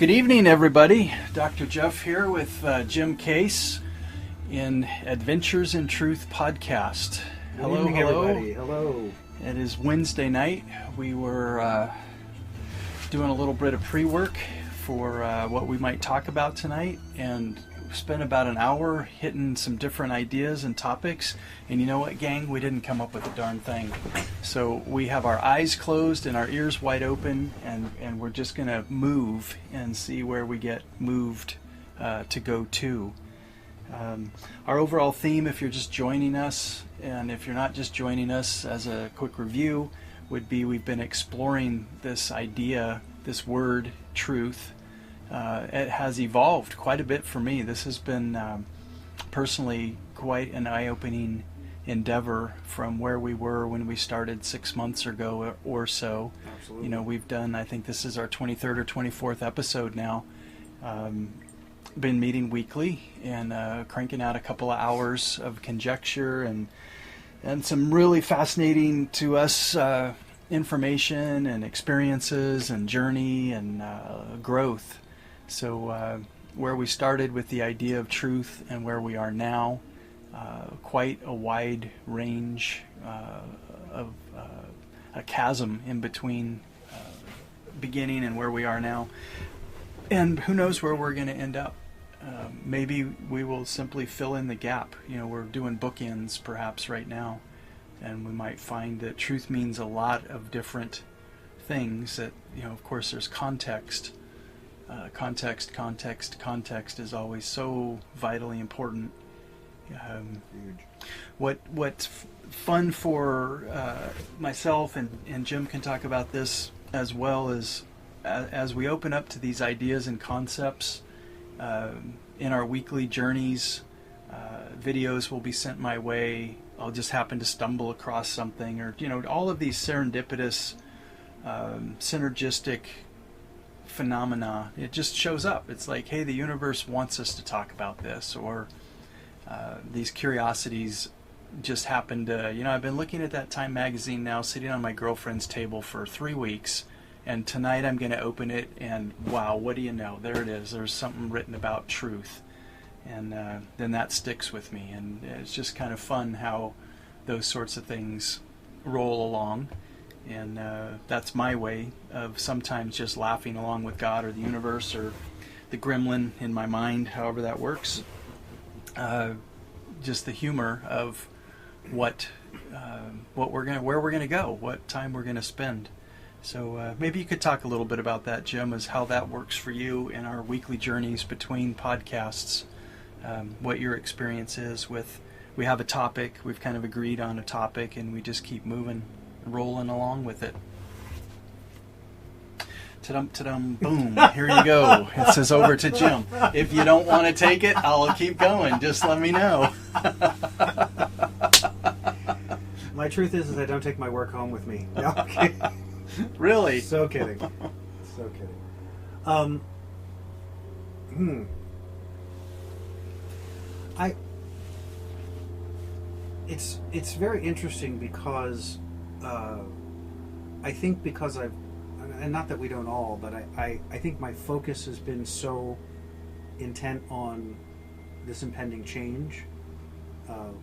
Good evening, everybody. Dr. Jeff here with Jim Case in Adventures in Truth podcast. Hello, everybody. Hello. It is Wednesday night. We were doing a little bit of pre-work for what we might talk about tonight, and spent about an hour hitting some different ideas and topics. And you know what, gang? We didn't come up with a darn thing. So we have our eyes closed and our ears wide open, and we're just going to move and see where we get moved to go to. Our overall theme, if you're just joining us, and if you're not just joining us, as a quick review, would be we've been exploring this idea, this word, truth. It has evolved quite a bit for me. This has been personally quite an eye-opening endeavor from where we were when we started 6 months ago or so. Absolutely. You know, we've done, I think this is our 23rd or 24th episode now. Been meeting weekly and cranking out a couple of hours of conjecture and some really fascinating to us information and experiences and journey and growth. So where we started with the idea of truth and where we are now, quite a wide range of a chasm in between beginning and where we are now. And who knows where we're going to end up. Maybe we will simply fill in the gap. You know, we're doing bookends perhaps right now, and we might find that truth means a lot of different things. That, you know, of course, there's context. Context is always so vitally important. What's fun for myself, and Jim can talk about this as well, is as we open up to these ideas and concepts in our weekly journeys, videos will be sent my way. I'll just happen to stumble across something, or, you know, all of these serendipitous, synergistic phenomena. It just shows up. It's like, hey, the universe wants us to talk about this, or these curiosities just happen to, you know, I've been looking at that Time magazine now, sitting on my girlfriend's table for 3 weeks, and tonight I'm going to open it, and wow, what do you know? There it is. There's something written about truth, and then that sticks with me, and it's just kind of fun how those sorts of things roll along. And that's my way of sometimes just laughing along with God or the universe or the gremlin in my mind, however that works. Just the humor of where we're gonna go, what time we're gonna spend. So maybe you could talk a little bit about that, Jim, as how that works for you in our weekly journeys between podcasts. What your experience is with. We have a topic. We've kind of agreed on a topic, and we just keep moving. Rolling along with it. Ta-dum, ta-dum, boom. Here you go. It says over to Jim. If you don't want to take it, I'll keep going. Just let me know. My truth is I don't take my work home with me. No, okay. Really? So kidding. So kidding. It's very interesting because I think because I've, and not that we don't all, but I think my focus has been so intent on this impending change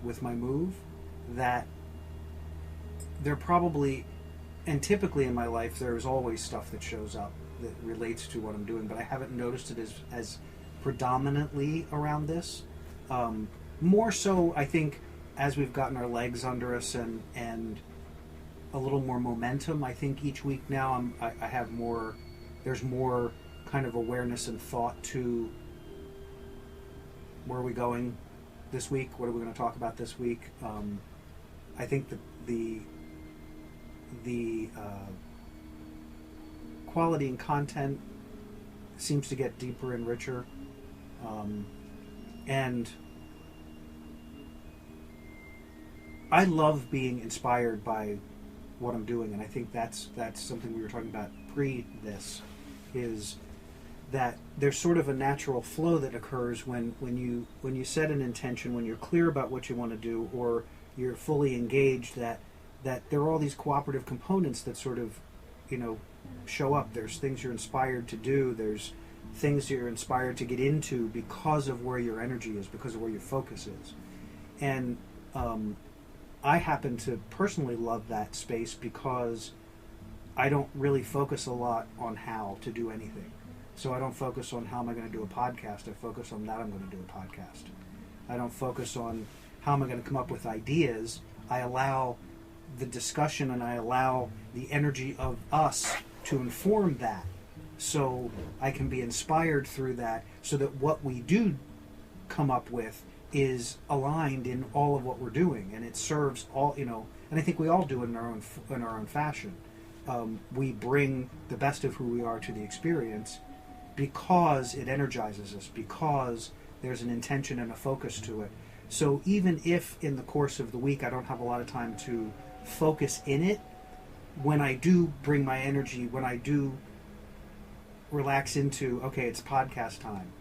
with my move that there probably, and typically in my life there's always stuff that shows up that relates to what I'm doing, but I haven't noticed it as predominantly around this. More so, I think, as we've gotten our legs under us and a little more momentum, I think each week now I have more, there's more kind of awareness and thought to where are we going this week, what are we going to talk about this week. I think that the quality and content seems to get deeper and richer, and I love being inspired by what I'm doing, and I think that's something we were talking about pre this, is that there's sort of a natural flow that occurs when you set an intention, when you're clear about what you want to do, or you're fully engaged, that there are all these cooperative components that sort of, show up. There's things you're inspired to do. There's things you're inspired to get into because of where your energy is, because of where your focus is. And I happen to personally love that space because I don't really focus a lot on how to do anything. So I don't focus on how am I going to do a podcast. I focus on that I'm going to do a podcast. I don't focus on how am I going to come up with ideas. I allow the discussion and I allow the energy of us to inform that, so I can be inspired through that, so that what we do come up with is aligned in all of what we're doing, and it serves all, and I think we all do it in our own fashion. We bring the best of who we are to the experience because it energizes us, because there's an intention and a focus to it. So even if in the course of the week I don't have a lot of time to focus in it, when I do bring my energy, when I do relax into, okay, it's podcast time,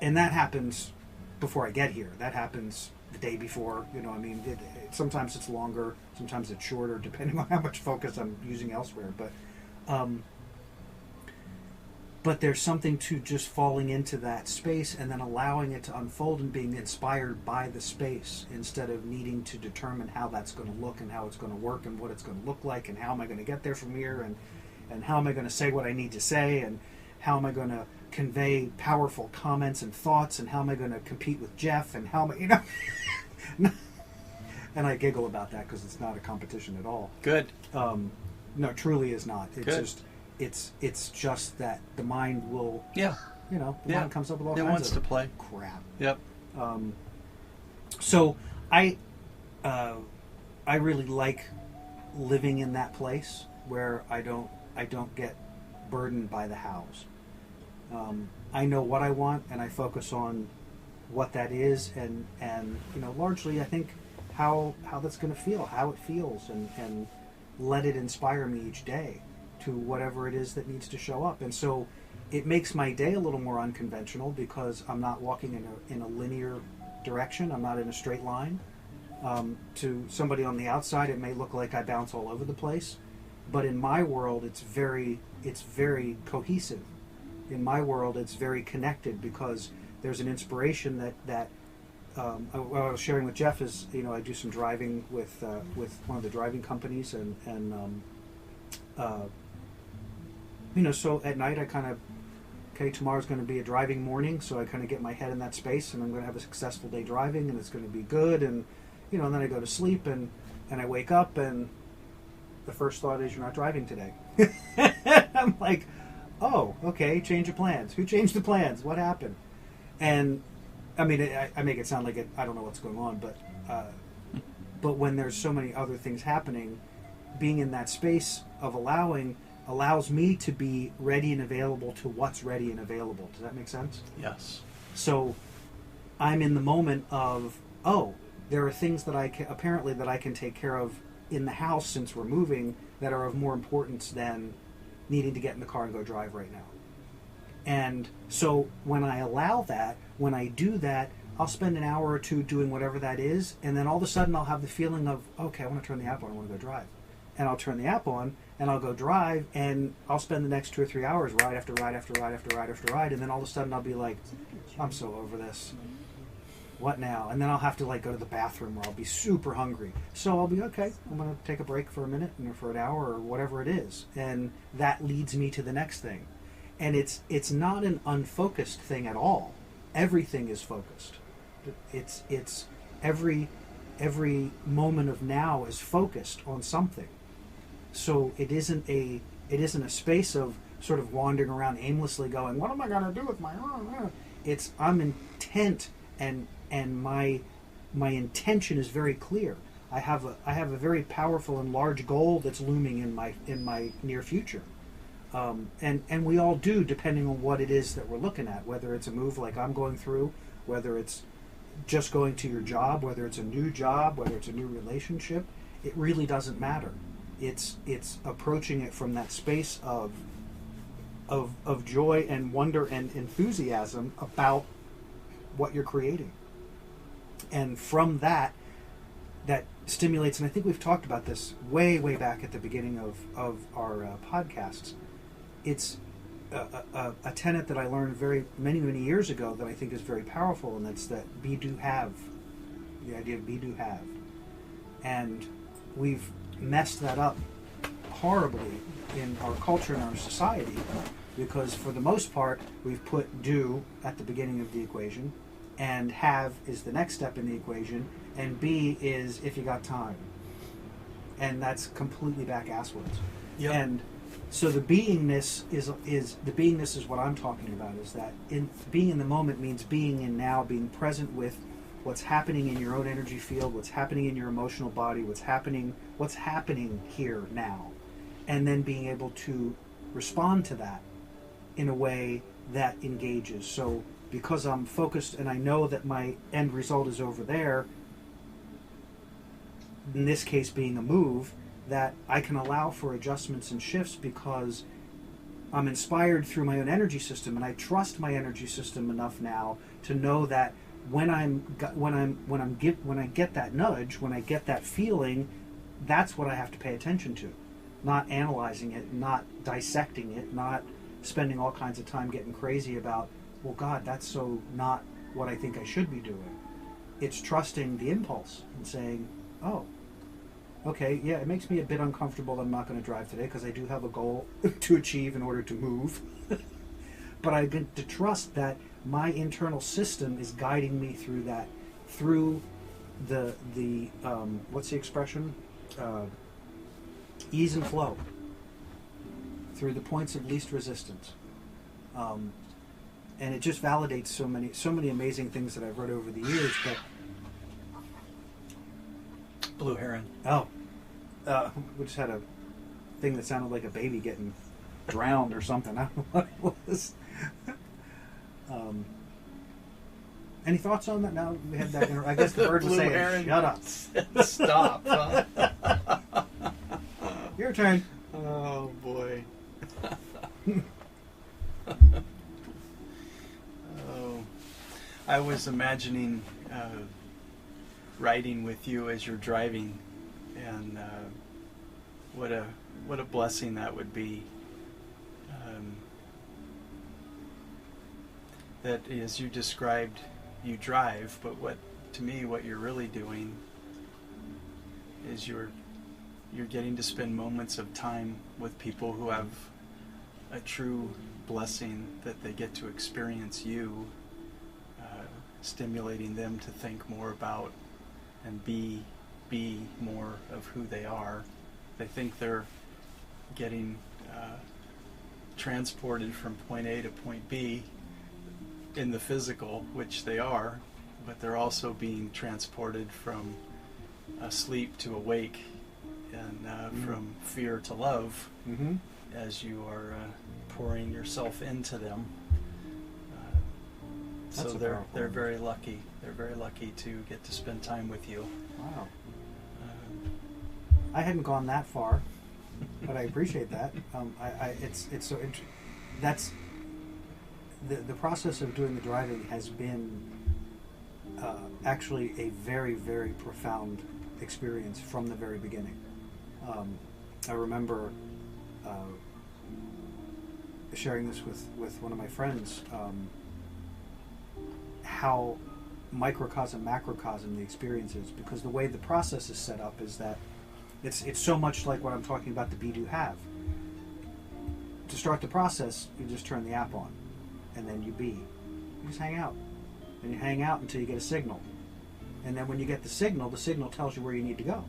and that happens before I get here. That happens the day before, sometimes it's longer, sometimes it's shorter, depending on how much focus I'm using elsewhere. But there's something to just falling into that space and then allowing it to unfold and being inspired by the space, instead of needing to determine how that's going to look and how it's going to work and what it's going to look like and how am I going to get there from here and how am I going to say what I need to say and how am I going to convey powerful comments and thoughts and how am I going to compete with Jeff and how am I, and I giggle about that because it's not a competition at all. Good. No, it truly is not. It's Good. just it's just that the mind will, Yeah. the mind comes up with all It kinds wants of to play. crap. Yep. So I really like living in that place where I don't get burdened by the hows. I know what I want and I focus on what that is and largely I think how that's going to feel, how it feels, and let it inspire me each day to whatever it is that needs to show up. And so it makes my day a little more unconventional because I'm not walking in a linear direction. I'm not in a straight line. To somebody on the outside, it may look like I bounce all over the place, but in my world, it's very cohesive. In my world, it's very connected because there's an inspiration that I was sharing with Jeff is, I do some driving with one of the driving companies and so at night I kind of, tomorrow's going to be a driving morning, so I kind of get my head in that space and I'm going to have a successful day driving and it's going to be good, and and then I go to sleep and I wake up and the first thought is, you're not driving today. I'm like, oh, okay, change of plans. Who changed the plans? What happened? And I mean, I make it sound like I don't know what's going on, but when there's so many other things happening, being in that space of allows me to be ready and available to what's ready and available. Does that make sense? Yes. So I'm in the moment of, oh, there are things that I can take care of in the house since we're moving that are of more importance than needing to get in the car and go drive right now. And so when I allow that, when I do that, I'll spend an hour or two doing whatever that is, and then all of a sudden I'll have the feeling of, okay, I want to turn the app on, I want to go drive. And I'll turn the app on, and I'll go drive, and I'll spend the next 2 or 3 hours ride after ride after ride after ride after ride, and then all of a sudden I'll be like, I'm so over this. What now? And then I'll have to go to the bathroom where I'll be super hungry. So I'll be, okay, I'm going to take a break for a minute or for an hour or whatever it is. And that leads me to the next thing. And it's not an unfocused thing at all. Everything is focused. It's every moment of now is focused on something. So it isn't a space of sort of wandering around aimlessly going, what am I going to do with my It's I'm intent and my intention is very clear. I have a very powerful and large goal that's looming in my near future. And we all do, depending on what it is that we're looking at, whether it's a move like I'm going through, whether it's just going to your job, whether it's a new job, whether it's a new relationship. It really doesn't matter. It's approaching it from that space of joy and wonder and enthusiasm about what you're creating. And from that stimulates, and I think we've talked about this way back at the beginning of our podcasts. It's a tenet that I learned many years ago that I think is very powerful, and that's that be, do, have. The idea of be, do, have. And we've messed that up horribly in our culture and our society, because for the most part we've put do at the beginning of the equation, and have is the next step in the equation, and be is if you got time. And that's completely back asswards. Yep. And so the beingness is what I'm talking about, is that being in the moment means being in now, being present with what's happening in your own energy field, what's happening in your emotional body, what's happening here now, and then being able to respond to that in a way that engages. So because I'm focused and I know that my end result is over there, in this case being a move, that I can allow for adjustments and shifts because I'm inspired through my own energy system, and I trust my energy system enough now to know that when I get that nudge, when I get that feeling, that's what I have to pay attention to, not analyzing it, not dissecting it, not spending all kinds of time getting crazy about, well, God, that's so not what I think I should be doing. It's trusting the impulse and saying, oh, okay, yeah, it makes me a bit uncomfortable that I'm not going to drive today because I do have a goal to achieve in order to move. But I get to trust that my internal system is guiding me through that, through the what's the expression? Ease and flow. Through the points of least resistance. And it just validates so many amazing things that I've read over the years. But Blue heron. oh, we just had a thing that sounded like a baby getting drowned or something. I don't know what it was. Any thoughts on that? Now we had that. I guess the bird was saying, "Shut up, stop." Huh? Your turn." Oh boy. Oh, I was imagining riding with you as you're driving, and what a blessing that would be. That, as you described, you drive, but what you're really doing is you're getting to spend moments of time with people who have a true blessing that they get to experience you, stimulating them to think more about and be more of who they are. They think they're getting transported from point A to point B in the physical, which they are, but they're also being transported from asleep to awake, and from fear to love, as you are pouring yourself into them. So they're very lucky. They're very lucky to get to spend time with you. Wow. I hadn't gone that far, but I appreciate that. It's so interesting. That's the process of doing the driving has been actually a very, very profound experience from the very beginning. I remember sharing this with one of my friends, how microcosm, macrocosm the experience is, because the way the process is set up is that it's so much like what I'm talking about, the be, do, have. To start the process, you just turn the app on, and then you be. You just hang out. And you hang out until you get a signal. And then when you get the signal tells you where you need to go.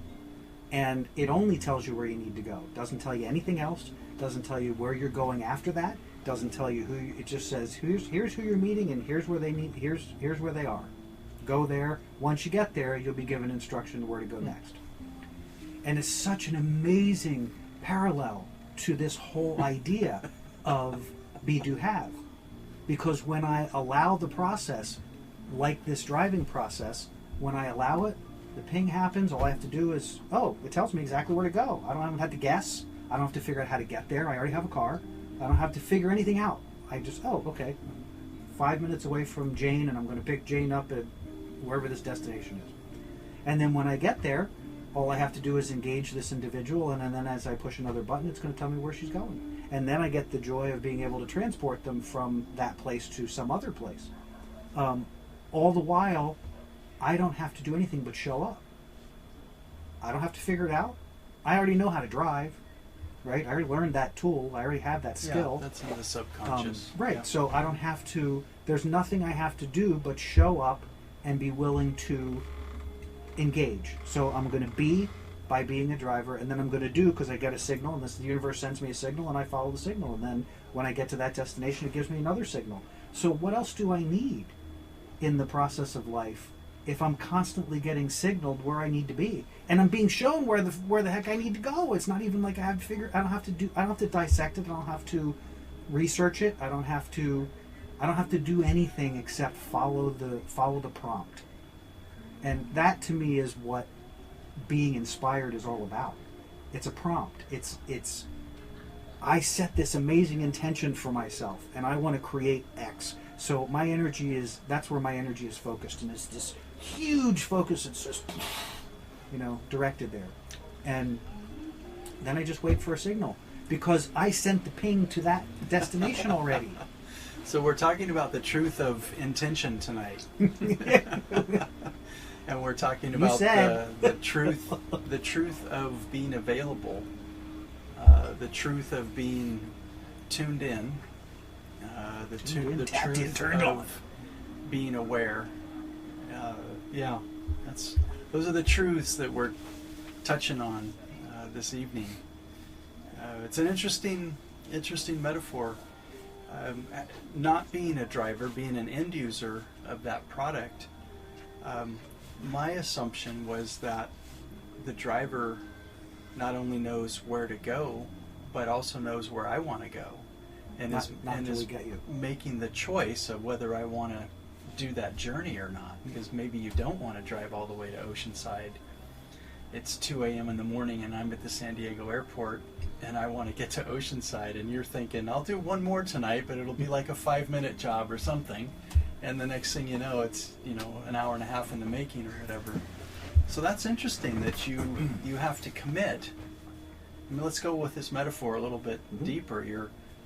And it only tells you where you need to go. It doesn't tell you anything else. It doesn't tell you where you're going after that. It doesn't tell you it just says, here's who you're meeting, and here's where they need, here's where they are. Go there. Once you get there, you'll be given instruction where to go next. And it's such an amazing parallel to this whole idea of be, do, have. Because when I allow the process, like this driving process, when I allow it, the ping happens, all I have to do is, it tells me exactly where to go. I don't have to guess. I don't have to figure out how to get there. I already have a car. I don't have to figure anything out. I just, okay, 5 minutes away from Jane, and I'm going to pick Jane up at wherever this destination is. And then when I get there, all I have to do is engage this individual, and then as I push another button, it's going to tell me where she's going. and then I get the joy of being able to transport them from that place to some other place. All the while, I don't have to do anything but show up. I don't have to figure it out. I already know how to drive, right? I already learned that tool. I already have that skill. Yeah, that's in the subconscious. Right. Yeah. So I don't have to. There's nothing I have to do but show up and be willing to engage. So I'm going to be by being a driver, and then I'm going to do because I get a signal, and the universe sends me a signal, and I follow the signal, and then when I get to that destination, it gives me another signal. So what else do I need in the process of life if I'm constantly getting signaled where I need to be, and I'm being shown where the heck I need to go? It's not even like I have to figure. I don't have to dissect it. I don't have to research it. I don't have to do anything except follow the prompt. And that to me is what being inspired is all about. It's a prompt. It's I set this amazing intention for myself, and I want to create X. So my energy that's where my energy is focused, and it's this huge focus. It's just, directed there. And then I just wait for a signal because I sent the ping to that destination already. So we're talking about the truth of intention tonight. And we're talking about the truth of being available, the truth of being tuned in, the truth of being aware. Those are the truths that we're touching on this evening. It's an interesting metaphor. Not being a driver, being an end user of that product. My assumption was that the driver not only knows where to go, but also knows where I want to go, and is making the choice of whether I want to do that journey or not. Because maybe you don't want to drive all the way to Oceanside. It's 2 a.m. in the morning and I'm at the San Diego airport and I want to get to Oceanside, and you're thinking, I'll do one more tonight, but it'll be like a 5-minute job or something. And the next thing you know, it's an hour and a half in the making or whatever. So that's interesting that you have to commit. I mean, let's go with this metaphor a little bit deeper.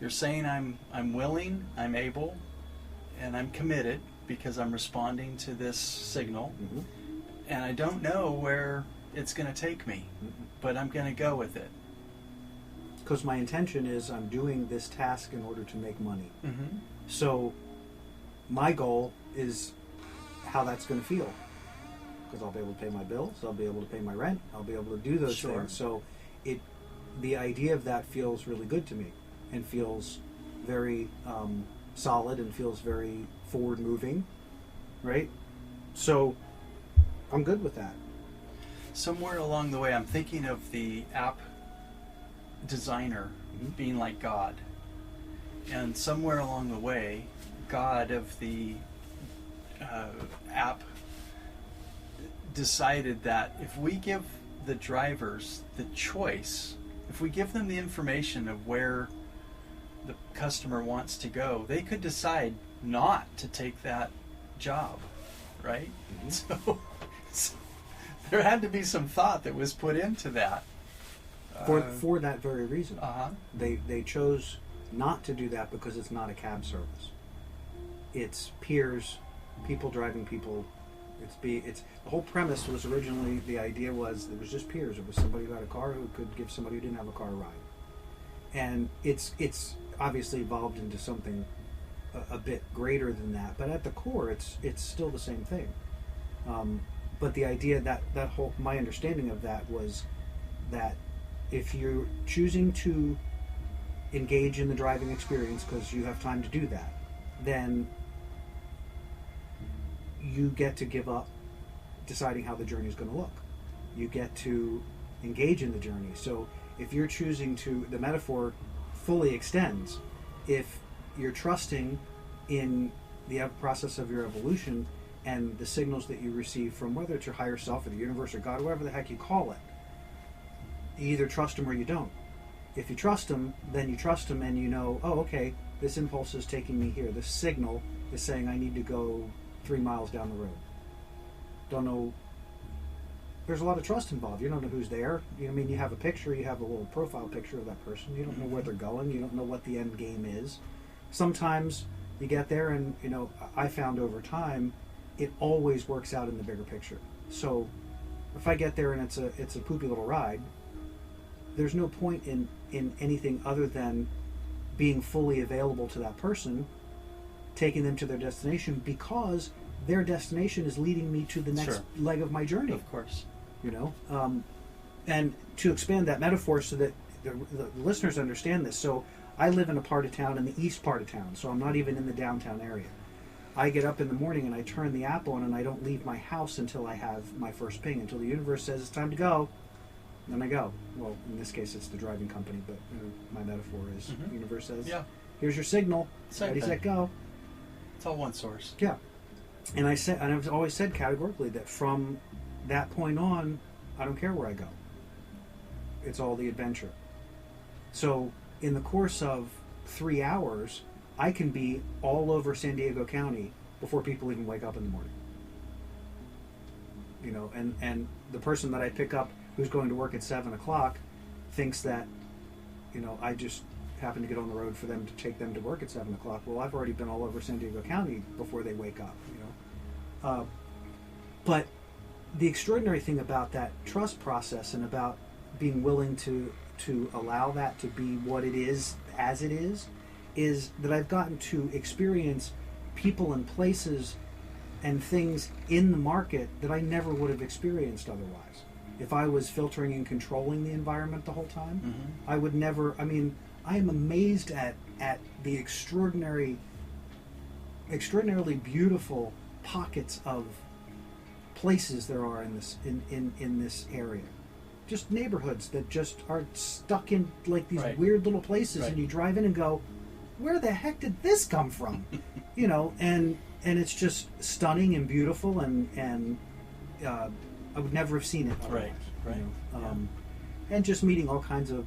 You're saying I'm willing, I'm able, and I'm committed because I'm responding to this signal, and I don't know where it's going to take me, but I'm going to go with it. Because my intention is I'm doing this task in order to make money. So my goal is how that's going to feel, because I'll be able to pay my bills, I'll be able to pay my rent, I'll be able to do those things. So the idea of that feels really good to me, and feels very solid, and feels very forward moving, right? So I'm good with that. Somewhere along the way, I'm thinking of the app designer being like God, and somewhere along the way, God of the app decided that if we give the drivers the choice, if we give them the information of where the customer wants to go, they could decide not to take that job, right? So there had to be some thought that was put into that. For that very reason. They chose not to do that because it's not a cab service. It's peers, people driving people. It's the whole premise was originally, the idea was it was just peers. It was somebody who had a car who could give somebody who didn't have a car a ride. And it's obviously evolved into something a bit greater than that. But at the core, it's still the same thing. But the idea that whole, my understanding of that was that if you're choosing to engage in the driving experience because you have time to do that, then you get to give up deciding how the journey is going to look. You get to engage in the journey. So if you're choosing to, the metaphor fully extends. If you're trusting in the process of your evolution and the signals that you receive from, whether it's your higher self or the universe or God, whatever the heck you call it, you either trust them or you don't. If you trust them, then you trust them and you know, oh, okay, this impulse is taking me here. This signal is saying I need to go 3 miles down the road. Don't know there's a lot of trust involved. You don't know who's there. You know, I mean, you have a picture, you have a little profile picture of that person. You don't know where they're going. You don't know what the end game is. Sometimes you get there, and you know, I found over time, it always works out in the bigger picture. So, if I get there and it's a poopy little ride, there's no point in anything other than being fully available to that person, taking them to their destination, because their destination is leading me to the next leg of my journey. Of course. You know, and to expand that metaphor so that the listeners understand this. So I live in a part of town, in the east part of town, so I'm not even in the downtown area. I get up in the morning and I turn the app on, and I don't leave my house until I have my first ping, until the universe says it's time to go. Then I go. Well, in this case, it's the driving company, but you know, my metaphor is the universe says, here's your signal, ready, set, go. It's all one source. Yeah. And I've always said categorically that from that point on, I don't care where I go. It's all the adventure. So in the course of 3 hours, I can be all over San Diego County before people even wake up in the morning. You know, and the person that I pick up who's going to work at 7 o'clock thinks that, you know, I just happen to get on the road for them to take them to work at 7 o'clock. Well, I've already been all over San Diego County before they wake up, you know. But the extraordinary thing about that trust process, and about being willing to allow that to be what it is, as it is that I've gotten to experience people and places and things in the market that I never would have experienced otherwise. If I was filtering and controlling the environment the whole time, I would never. I mean, I am amazed at the extraordinarily beautiful pockets of places there are in this area. Just neighborhoods that just are stuck in like these weird little places, and you drive in and go, where the heck did this come from? You know, and it's just stunning and beautiful, and I would never have seen it otherwise. Right. You know? And just meeting all kinds of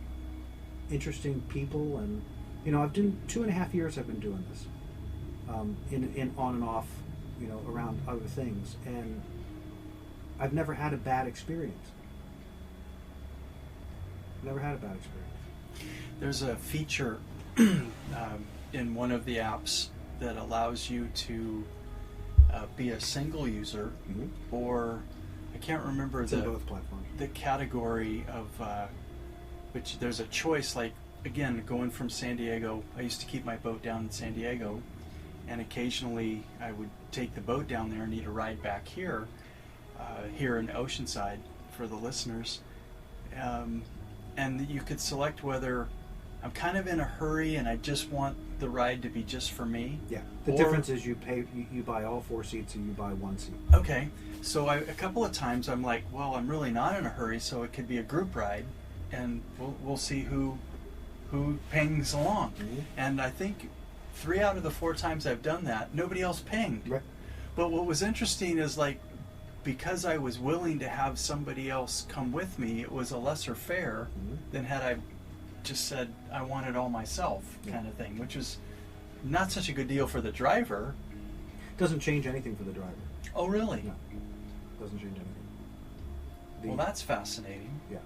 interesting people, and you know, I've done 2.5 years. I've been doing this, in on and off, you know, around other things, and I've never had a bad experience. Never had a bad experience. There's a feature in one of the apps that allows you to be a single user, or I can't remember it's in both platforms. The category of which there's a choice. Like, again, going from San Diego, I used to keep my boat down in San Diego, and occasionally I would take the boat down there and need a ride back here in Oceanside for the listeners. And you could select whether I'm kind of in a hurry and I just want the ride to be just for me. Yeah. The difference is you buy all 4 seats and you buy 1 seat. Okay. So a couple of times I'm like, well, I'm really not in a hurry, so it could be a group ride, and we'll see who pings along. And I think 3 out of the 4 times I've done that, nobody else pinged. Right. But what was interesting is, like, because I was willing to have somebody else come with me, it was a lesser fare than had I just said I want it all myself, kind of thing, which is not such a good deal for the driver. Doesn't change anything for the driver. Oh, really? No. Doesn't change anything. Well, that's fascinating. Yeah.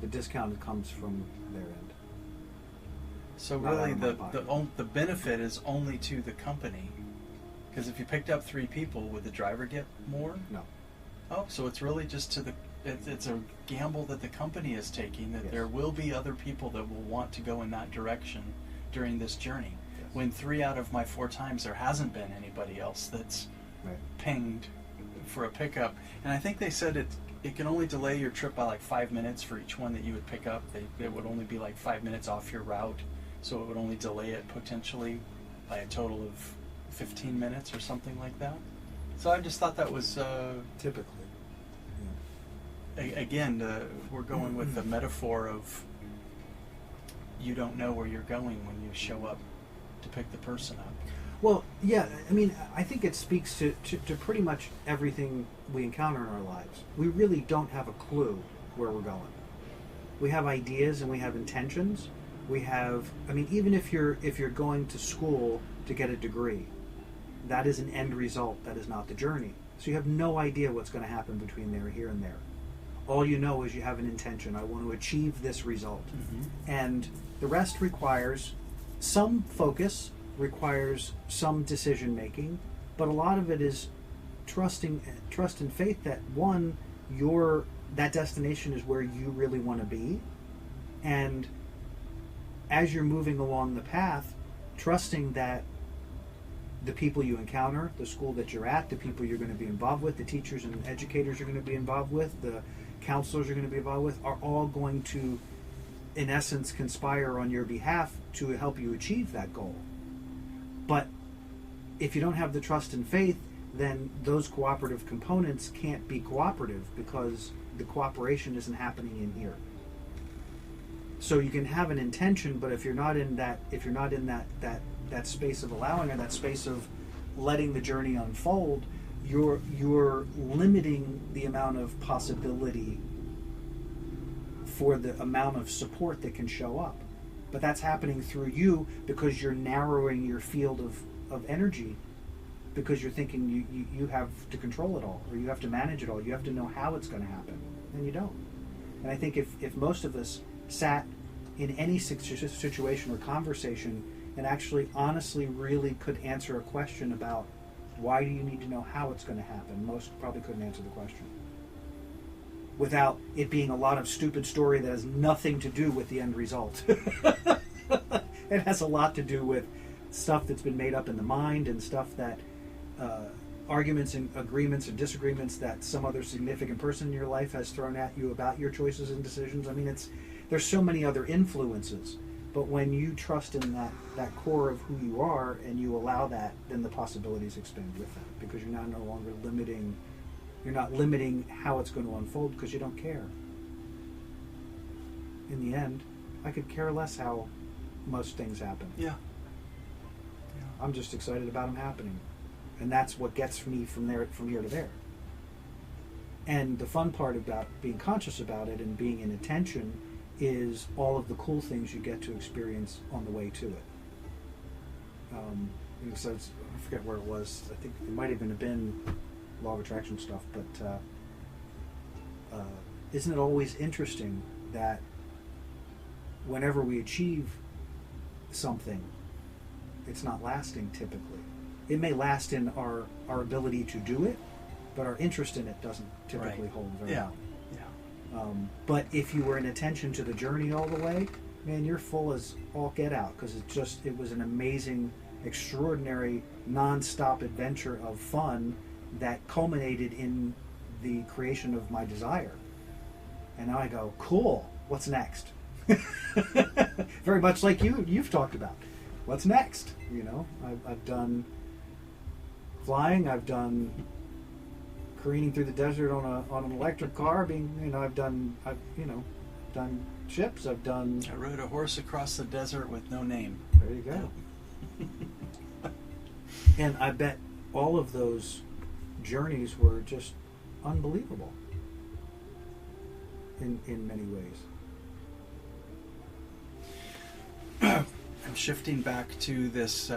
The discount comes from their end. So really the benefit is only to the company. Because if you picked up 3 people, would the driver get more? No. Oh, so it's really just to the... It's a gamble that the company is taking, that there will be other people that will want to go in that direction during this journey. Yes. When 3 out of my 4 times, there hasn't been anybody else that's pinged for a pickup. And I think they said it can only delay your trip by like 5 minutes for each one that you would pick up. It would only be like 5 minutes off your route, so it would only delay it potentially by a total of 15 minutes or something like that. So I just thought that was typically. Again, we're going with the metaphor of you don't know where you're going when you show up to pick the person up. Well, yeah, I mean, I think it speaks to pretty much everything we encounter in our lives. We really don't have a clue where we're going. We have ideas and we have intentions. We have, I mean, even if you're going to school to get a degree, that is an end result. That is not the journey. So you have no idea what's going to happen between here and there. All you know is you have an intention. I want to achieve this result. And the rest requires some focus, requires some decision making, but a lot of it is trust and faith that one, that destination is where you really want to be, and as you're moving along the path, trusting that the people you encounter, the school that you're at, the people you're going to be involved with, the teachers and educators you're going to be involved with, the counselors you're going to be involved with, are all going to, in essence, conspire on your behalf to help you achieve that goal. But if you don't have the trust and faith, then those cooperative components can't be cooperative because the cooperation isn't happening in here. So you can have an intention, but if you're not in that space of allowing, or that space of letting the journey unfold, you're limiting the amount of possibility for the amount of support that can show up. But that's happening through you because you're narrowing your field of energy, because you're thinking you have to control it all, or you have to manage it all, you have to know how it's going to happen, and you don't. And I think if most of us sat in any situation or conversation and actually honestly really could answer a question about why do you need to know how it's going to happen, most probably couldn't answer the question without it being a lot of stupid story that has nothing to do with the end result. It has a lot to do with stuff that's been made up in the mind, and stuff that arguments and agreements and disagreements that some other significant person in your life has thrown at you about your choices and decisions. I mean, there's so many other influences, but when you trust in that core of who you are and you allow that, then the possibilities expand with that, because you're now no longer limiting. You're not limiting how it's going to unfold because you don't care. In the end, I could care less how most things happen. Yeah. I'm just excited about them happening, and that's what gets me from here to there. And the fun part about being conscious about it and being in attention is all of the cool things you get to experience on the way to it. So I forget where it was. I think it might even have been law of attraction stuff, but isn't it always interesting that whenever we achieve something, it's not lasting typically. It may last in our ability to do it, but our interest in it doesn't typically hold very long. But if you were in attention to the journey all the way, man, you're full as all get out, because it was an amazing, extraordinary, non-stop adventure of fun that culminated in the creation of my desire. And now I go, cool, what's next? Very much like you've talked about. What's next? I've done flying, I've done careening through the desert on an electric car, I've done ships, I've done... I rode a horse across the desert with no name. There you go. And I bet all of those journeys were just unbelievable in many ways. I'm shifting back to this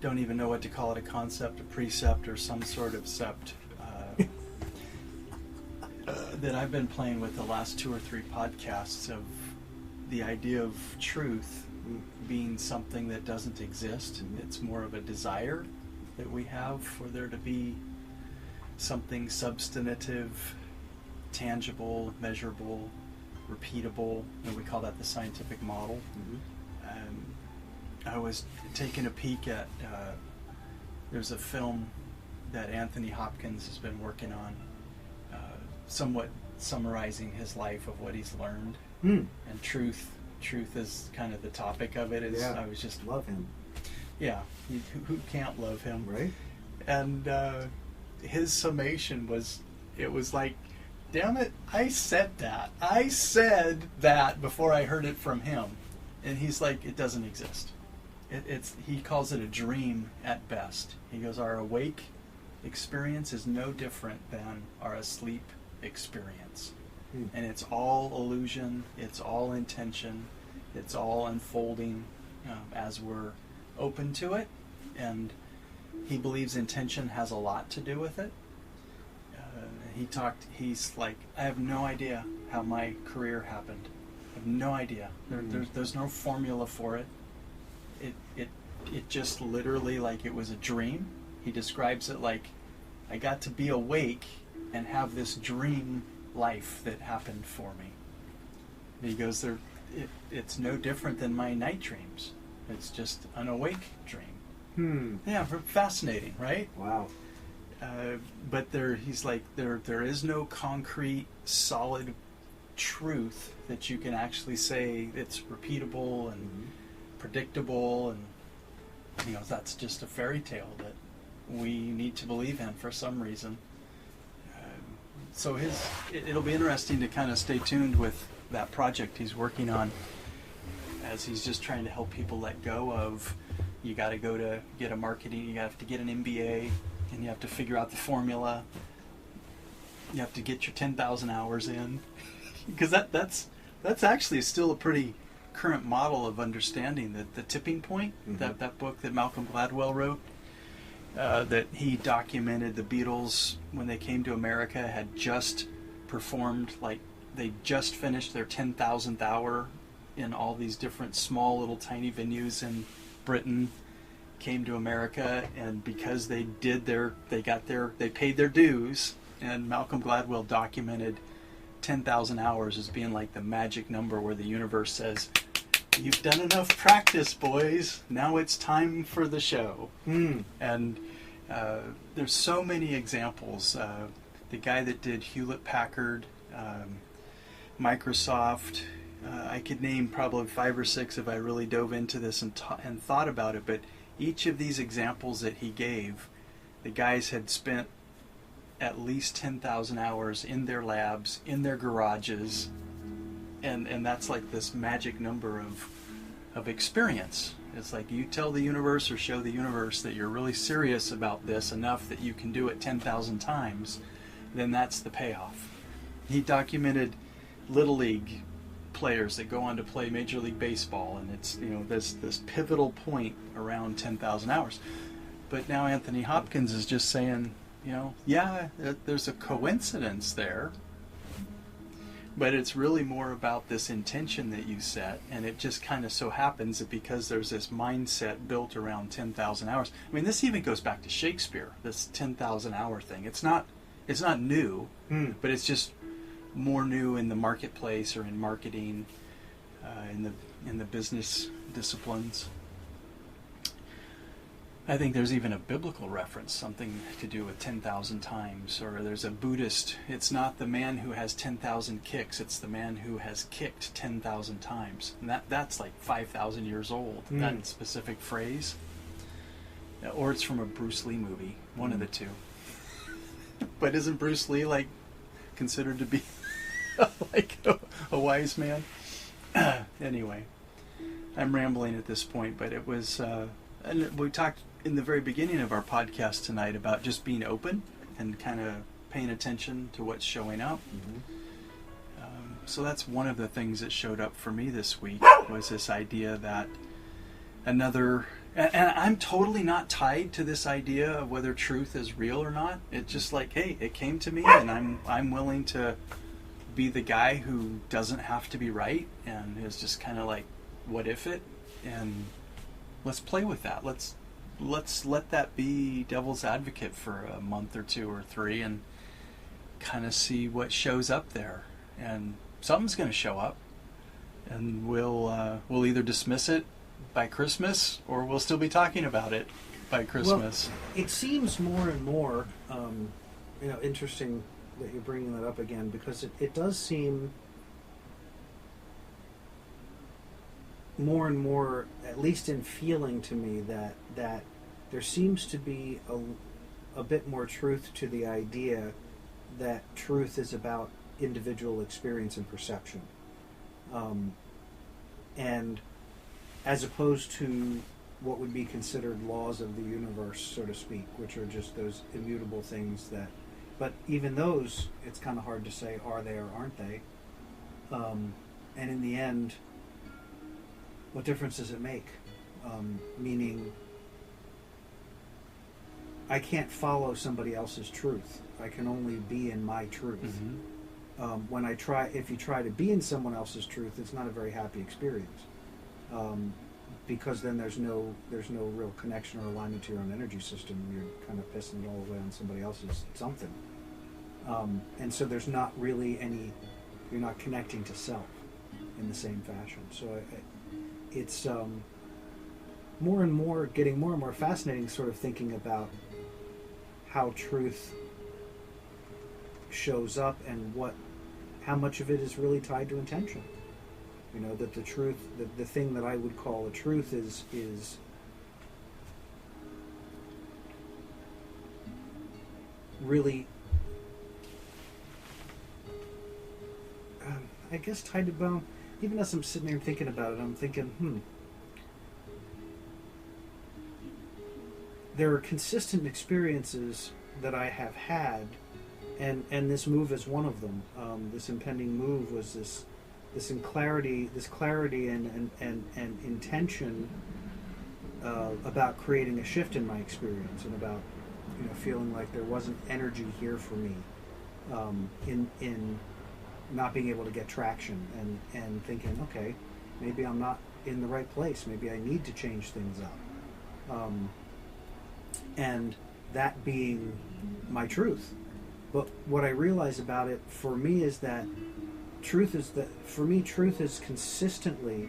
don't even know what to call it, a concept, a precept, or some sort of sept that I've been playing with the last 2 or 3 podcasts, of the idea of truth being something that doesn't exist. It's more of a desire that we have for there to be something substantive, tangible, measurable, repeatable, and we call that the scientific model. I was taking a peek at there's a film that Anthony Hopkins has been working on, somewhat summarizing his life of what he's learned. And truth is kind of the topic of it. I was just love him. Yeah, who can't love him, right? And his summation was, it was like, damn it, I said that before I heard it from him. And he's like, it doesn't exist. He calls it a dream at best. He goes, our awake experience is no different than our asleep experience. And it's all illusion, it's all intention, it's all unfolding as we're open to it. and he believes intention has a lot to do with it. He's like, I have no idea how my career happened. I have no idea. There's no formula for it. It just literally, like, it was a dream. He describes it like, I got to be awake and have this dream life that happened for me. And he goes, it's no different than my night dreams. It's just an awake dream. Yeah, fascinating, right? Wow. But he's like, there is no concrete, solid truth that you can actually say it's repeatable and predictable, and that's just a fairy tale that we need to believe in for some reason. So it'll be interesting to kind of stay tuned with that project he's working on, as he's just trying to help people let go of, you got to go to get a marketing, you have to get an MBA, and you have to figure out the formula. You have to get your 10,000 hours in, because that's actually still a pretty current model of understanding the tipping point. That book that Malcolm Gladwell wrote, that he documented the Beatles when they came to America had just performed, like they just finished their 10,000th hour in all these different small little tiny venues in Britain, came to America, and because they paid their dues, and Malcolm Gladwell documented 10,000 hours as being like the magic number where the universe says, you've done enough practice, boys, now it's time for the show. And there's so many examples. The guy that did Hewlett-Packard, Microsoft, I could name probably 5 or 6 if I really dove into this and thought about it, but each of these examples that he gave, the guys had spent at least 10,000 hours in their labs, in their garages, and that's like this magic number of experience. It's like, you tell the universe or show the universe that you're really serious about this enough that you can do it 10,000 times, then that's the payoff. He documented Little League players that go on to play Major League Baseball, and it's this pivotal point around 10,000 hours. But now Anthony Hopkins is just saying, there's a coincidence there, but it's really more about this intention that you set, and it just kind of so happens that because there's this mindset built around 10,000 hours. I mean, this even goes back to Shakespeare, this 10,000 hour thing. It's not new, but it's just more new in the marketplace or in marketing, in the business disciplines. I think there's even a biblical reference, something to do with 10,000 times, or there's a Buddhist, it's not the man who has 10,000 kicks, it's the man who has kicked 10,000 times. And that's like 5,000 years old, that specific phrase. Or it's from a Bruce Lee movie, one of the two. But isn't Bruce Lee like considered to be like a wise man? Anyway, I'm rambling at this point, but it was, and we talked in the very beginning of our podcast tonight about just being open and kind of paying attention to what's showing up. So that's one of the things that showed up for me this week, was this idea that and I'm totally not tied to this idea of whether truth is real or not. It's just like, hey, it came to me, and I'm willing to be the guy who doesn't have to be right, and is just kind of like, what if it? And let's play with that. Let's let that be devil's advocate for a month or 2 or 3, and kind of see what shows up there. And something's going to show up, and we'll either dismiss it by Christmas, or we'll still be talking about it by Christmas. Well, it seems more and more interesting that you're bringing that up again, because it does seem more and more, at least in feeling to me, that there seems to be a bit more truth to the idea that truth is about individual experience and perception, and as opposed to what would be considered laws of the universe, so to speak, which are just those immutable things that, but even those, it's kind of hard to say, are they or aren't they? And in the end, what difference does it make? Meaning, I can't follow somebody else's truth. I can only be in my truth. If you try to be in someone else's truth, it's not a very happy experience, because then there's no real connection or alignment to your own energy system. You're kind of pissing it all away on somebody else's something, and so there's not really any. You're not connecting to self in the same fashion. So it's more and more getting more and more fascinating, sort of thinking about how truth shows up and how much of it is really tied to intention. You know, that the truth, the thing that I would call a truth is really, I guess, tied to bone. Even as I'm sitting here thinking about it, I'm thinking, there are consistent experiences that I have had, and this move is one of them. This impending move was this clarity and intention about creating a shift in my experience, and about, you know, feeling like there wasn't energy here for me, in not being able to get traction, and thinking, okay, maybe I'm not in the right place. Maybe I need to change things up. And that being my truth. But what I realize about it for me is that truth is consistently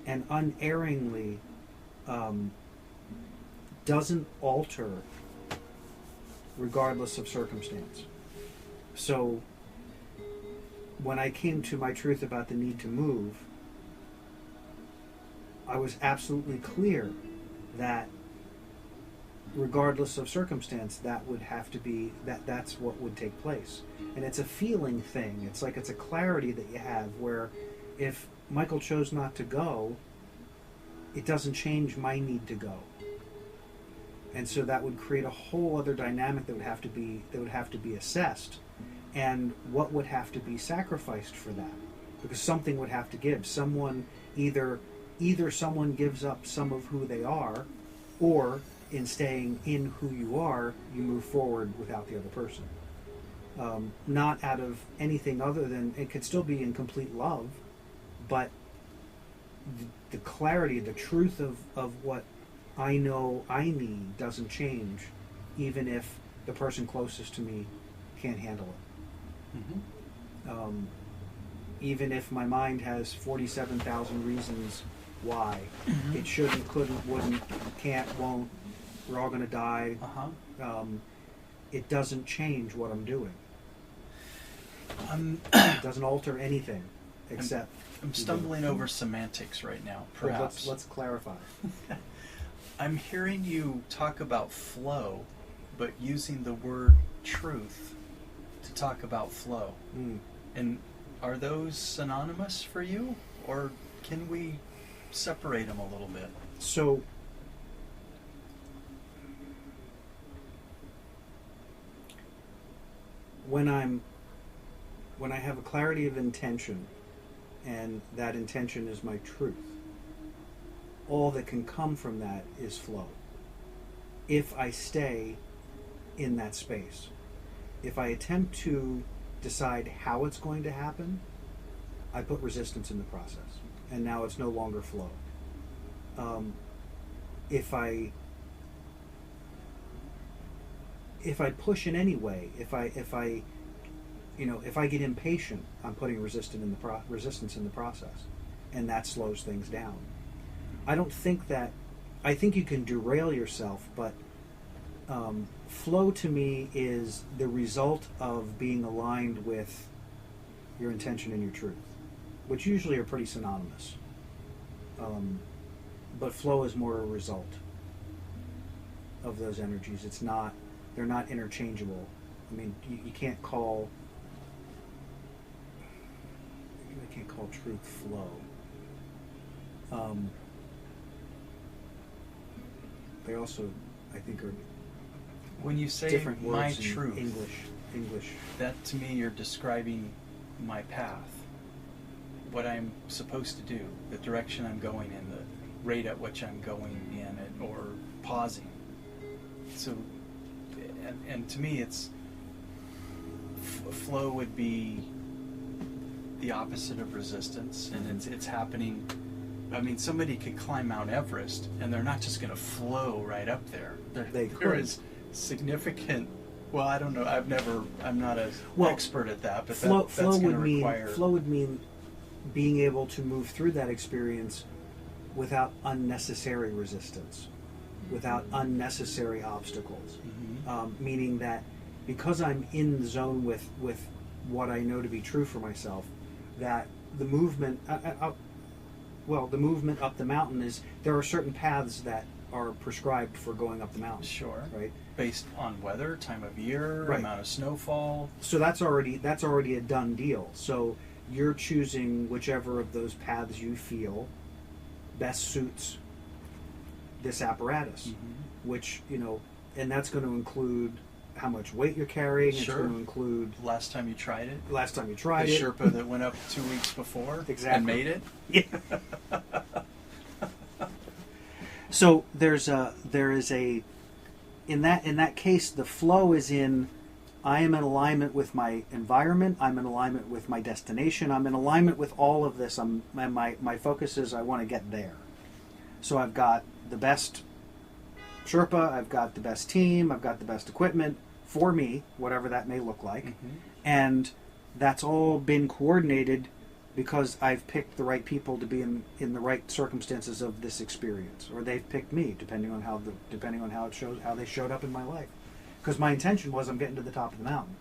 and unerringly doesn't alter regardless of circumstance. So when I came to my truth about the need to move, I was absolutely clear that regardless of circumstance, that would have to be, that's what would take place. And it's a feeling thing. It's like, it's a clarity that you have, where if Michael chose not to go, it doesn't change my need to go. And so that would create a whole other dynamic that would have to be assessed, and what would have to be sacrificed for that, because something would have to give. Someone either someone gives up some of who they are, or in staying in who you are, you move forward without the other person. Not out of anything other than, it could still be in complete love, but the clarity, the truth of what I know I need doesn't change, even if the person closest to me can't handle it. Mm-hmm. Even if my mind has 47,000 reasons why it shouldn't, couldn't, wouldn't, can't, won't, we're all going to die. It doesn't change what I'm doing. It doesn't alter anything, except... I'm stumbling over semantics right now, perhaps. Let's clarify. I'm hearing you talk about flow, but using the word truth to talk about flow. And are those synonymous for you, or can we separate them a little bit? So, when I have a clarity of intention, and that intention is my truth, all that can come from that is flow. If I stay in that space. If I attempt to decide how it's going to happen, I put resistance in the process, and now it's no longer flow. If I push in any way, if I get impatient, I'm putting resistance in the process, and that slows things down. I think you can derail yourself, but flow to me is the result of being aligned with your intention and your truth, which usually are pretty synonymous. But flow is more a result of those energies. They're not interchangeable. I mean, you can't call truth flow. They also, I think, are when you say different words my in truth, English. That to me, you're describing my path, what I'm supposed to do, the direction I'm going in, the rate at which I'm going in it, or pausing. So and to me, it's flow would be the opposite of resistance, and it's happening. I mean, somebody could climb Mount Everest, and they're not just going to flow right up there. There is significant. Well, I don't know. I'm not an expert at that, but that's going to require. Flow would mean being able to move through that experience without unnecessary resistance, without unnecessary obstacles. Mm-hmm. Meaning that because I'm in the zone with what I know to be true for myself, that the movement. The movement up the mountain is, there are certain paths that are prescribed for going up the mountain. Sure. Right. Based on weather, time of year, right. amount of snowfall. So that's already a done deal. So you're choosing whichever of those paths you feel best suits this apparatus, mm-hmm. which, and that's going to include how much weight you're carrying. Sure. It's going to include last time you tried it. The Sherpa that went up 2 weeks before. Exactly. And made it. Yeah. So there is a in that case, the flow is in, I am in alignment with my environment, I'm in alignment with my destination, I'm in alignment with all of this. My focus is, I want to get there. So I've got the best Sherpa, I've got the best team, I've got the best equipment for me, whatever that may look like. Mm-hmm. And that's all been coordinated because I've picked the right people to be in the right circumstances of this experience, or they've picked me, depending on how they showed up in my life. Because my intention was, I'm getting to the top of the mountain.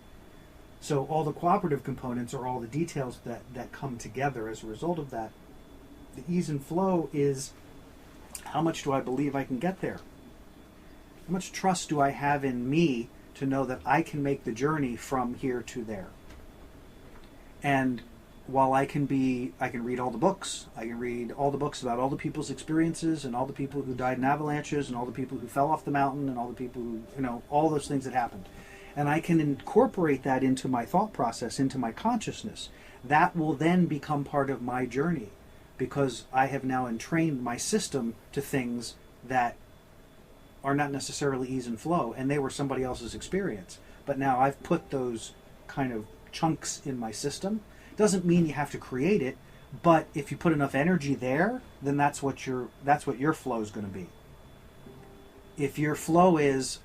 So all the cooperative components are all the details that come together as a result of that. The ease and flow is, how much do I believe I can get there? How much trust do I have in me to know that I can make the journey from here to there? And while I can read all the books, I can read all the books about all the people's experiences and all the people who died in avalanches and all the people who fell off the mountain and all the people who, all those things that happened. And I can incorporate that into my thought process, into my consciousness. That will then become part of my journey, because I have now entrained my system to things that are not necessarily ease and flow, and they were somebody else's experience. But now I've put those kind of chunks in my system. Doesn't mean you have to create it, but if you put enough energy there, then that's what your flow is going to be. If your flow is,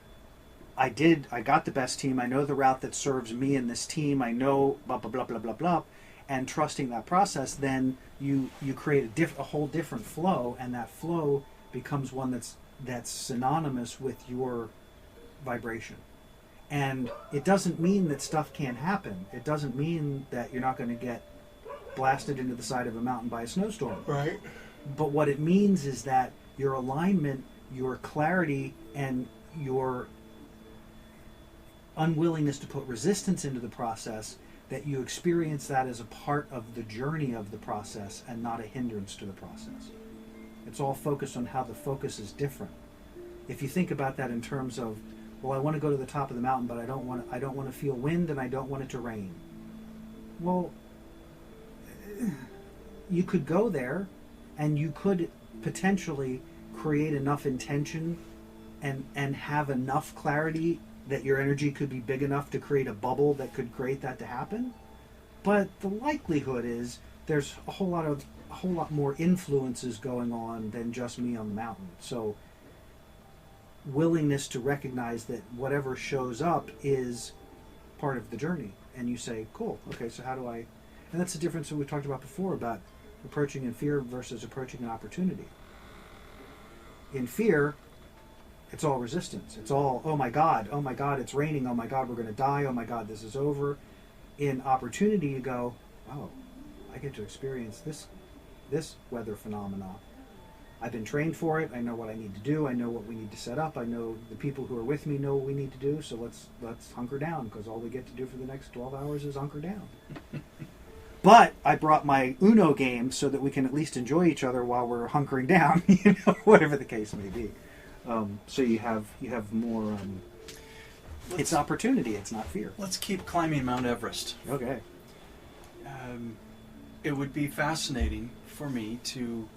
I got the best team, I know the route that serves me and this team, I know blah blah blah blah blah blah, and trusting that process, then you create a whole different flow, and that flow becomes one that's synonymous with your vibration. And it doesn't mean that stuff can't happen. It doesn't mean that you're not going to get blasted into the side of a mountain by a snowstorm. Right. But what it means is that your alignment, your clarity, and your unwillingness to put resistance into the process, that you experience that as a part of the journey of the process and not a hindrance to the process. It's all focused on how the focus is different. If you think about that in terms of, well, I want to go to the top of the mountain, but I don't want to feel wind, and I don't want it to rain. Well, you could go there, and you could potentially create enough intention and have enough clarity that your energy could be big enough to create a bubble that could create that to happen. But the likelihood is there's a whole lot more influences going on than just me on the mountain. So willingness to recognize that whatever shows up is part of the journey, and you say, cool, okay, so how do I, and that's the difference that we talked about before about approaching in fear versus approaching an opportunity. In fear, it's all resistance. It's all, oh my God, it's raining, oh my God, we're going to die, oh my God, this is over. In opportunity, you go, oh, I get to experience this weather phenomena. I've been trained for it. I know what I need to do. I know what we need to set up. I know the people who are with me know what we need to do. So let's hunker down, because all we get to do for the next 12 hours is hunker down. But I brought my Uno game so that we can at least enjoy each other while we're hunkering down, whatever the case may be. So you have more. It's opportunity. It's not fear. Let's keep climbing Mount Everest. Okay. It would be fascinating for me to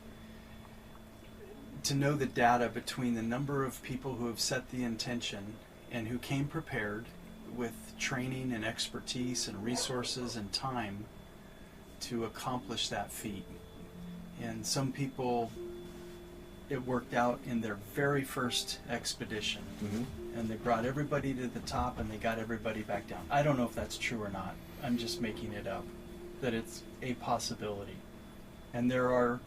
know the data between the number of people who have set the intention and who came prepared with training and expertise and resources and time to accomplish that feat. And some people, it worked out in their very first expedition. Mm-hmm. And they brought everybody to the top and they got everybody back down. I don't know if that's true or not. I'm just making it up, that it's a possibility. And there are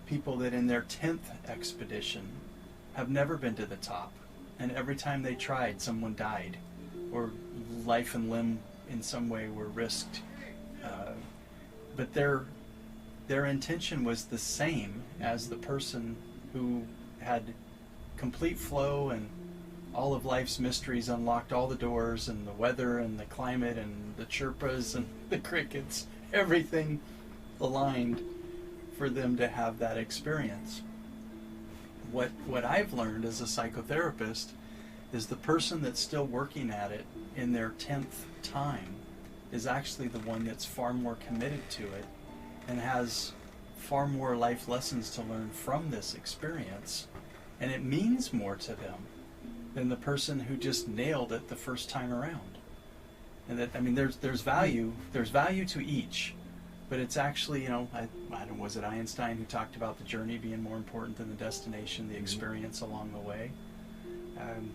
people that in their 10th expedition have never been to the top. And every time they tried, someone died, or life and limb in some way were risked. But their intention was the same as the person who had complete flow and all of life's mysteries unlocked, all the doors and the weather and the climate and the chirpas and the crickets, everything aligned for them to have that experience. What I've learned as a psychotherapist is the person that's still working at it in their 10th time is actually the one that's far more committed to it and has far more life lessons to learn from this experience, and it means more to them than the person who just nailed it the first time around. And that, I mean, there's value to each, but it's actually, I don't, was it Einstein who talked about the journey being more important than the destination, the experience along the way?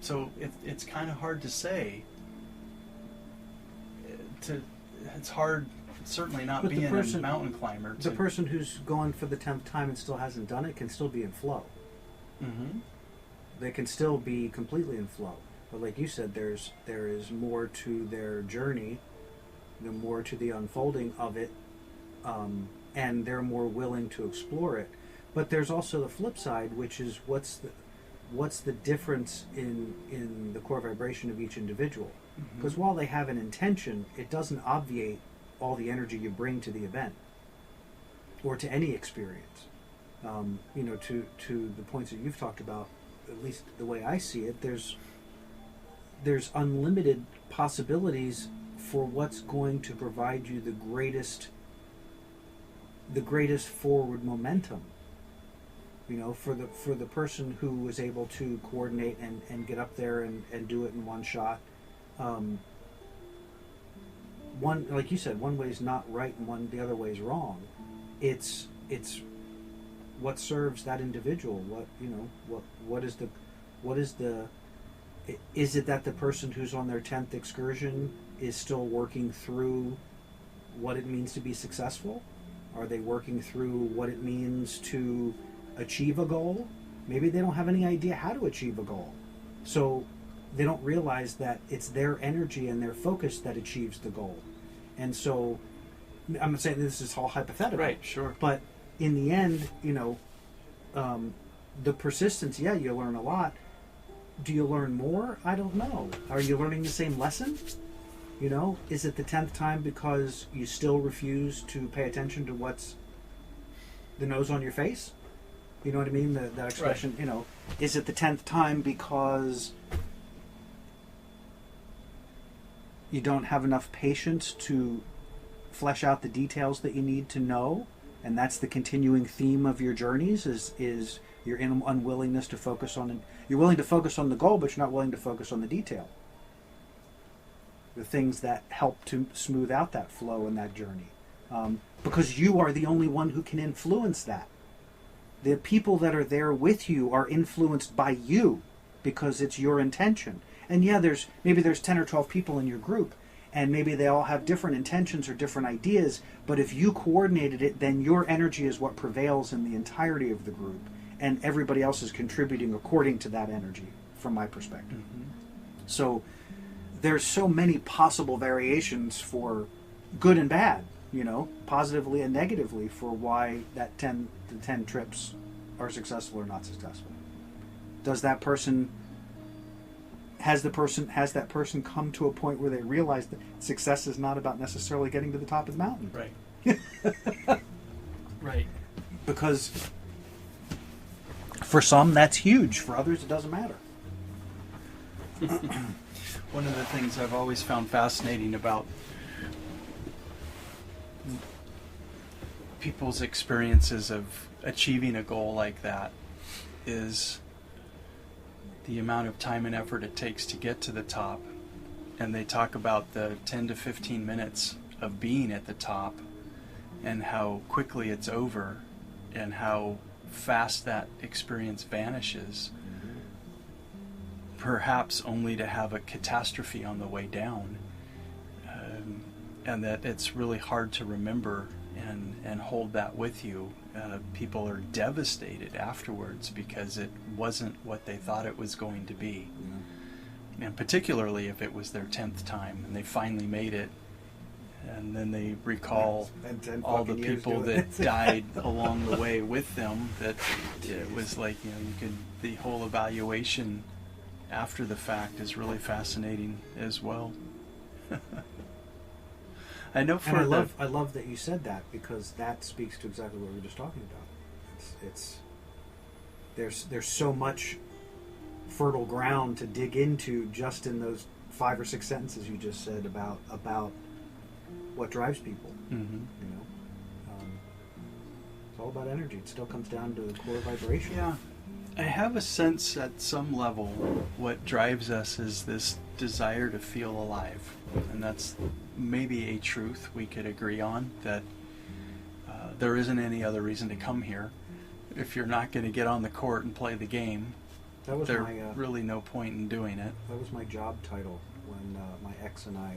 So it's kind of hard to say. It's hard, certainly not but being a mountain climber. The person who's gone for the 10th time and still hasn't done it can still be in flow. Mm-hmm. They can still be completely in flow. But like you said, there is more to their journey, more to the unfolding of it, and they're more willing to explore it. But there's also the flip side, which is what's the difference in the core vibration of each individual. Because while they have an intention, it doesn't obviate all the energy you bring to the event or to any experience. To the points that you've talked about, at least the way I see it, there's unlimited possibilities for what's going to provide you the greatest forward momentum. For the person who was able to coordinate and get up there and do it in one shot. One, like you said, one way is not right and the other way is wrong. It's what serves that individual. Is it that the person who's on their 10th excursion is still working through what it means to be successful? Are they working through what it means to achieve a goal? Maybe they don't have any idea how to achieve a goal. So they don't realize that it's their energy and their focus that achieves the goal. And so, I'm not saying this is all hypothetical. Right, sure. But in the end, the persistence, yeah, you learn a lot. Do you learn more? I don't know. Are you learning the same lesson? Is it the 10th time because you still refuse to pay attention to what's the nose on your face? You know what I mean? That expression, right. Is it the 10th time because you don't have enough patience to flesh out the details that you need to know, and that's the continuing theme of your journeys is your unwillingness to focus on it. You're willing to focus on the goal, but you're not willing to focus on the detail, the things that help to smooth out that flow and that journey, because you are the only one who can influence that. The people that are there with you are influenced by you because it's your intention. And yeah, maybe there's 10 or 12 people in your group, and maybe they all have different intentions or different ideas, but if you coordinated it, then your energy is what prevails in the entirety of the group, and everybody else is contributing according to that energy, from my perspective. Mm-hmm. So there's so many possible variations for good and bad, positively and negatively, for why the 10 trips are successful or not successful. Has that person come to a point where they realize that success is not about necessarily getting to the top of the mountain? Right. Right. Because for some that's huge, for others it doesn't matter. One of the things I've always found fascinating about people's experiences of achieving a goal like that is the amount of time and effort it takes to get to the top. And they talk about the 10 to 15 minutes of being at the top and how quickly it's over and how fast that experience vanishes, perhaps only to have a catastrophe on the way down, and that it's really hard to remember and hold that with you. People are devastated afterwards because it wasn't what they thought it was going to be. Yeah. And particularly if it was their 10th time and they finally made it, and then they recall all the people that died along the way with them, that it was like, the whole evaluation after the fact is really fascinating as well. I know I love that you said that, because that speaks to exactly what we were just talking about. There's so much fertile ground to dig into just in those 5 or 6 sentences you just said about what drives people. Mm-hmm. It's all about energy. It still comes down to the core vibration. Yeah. I have a sense at some level what drives us is this desire to feel alive. And that's maybe a truth we could agree on, that there isn't any other reason to come here. If you're not going to get on the court and play the game, there's really no point in doing it. That was my job title when my ex and I,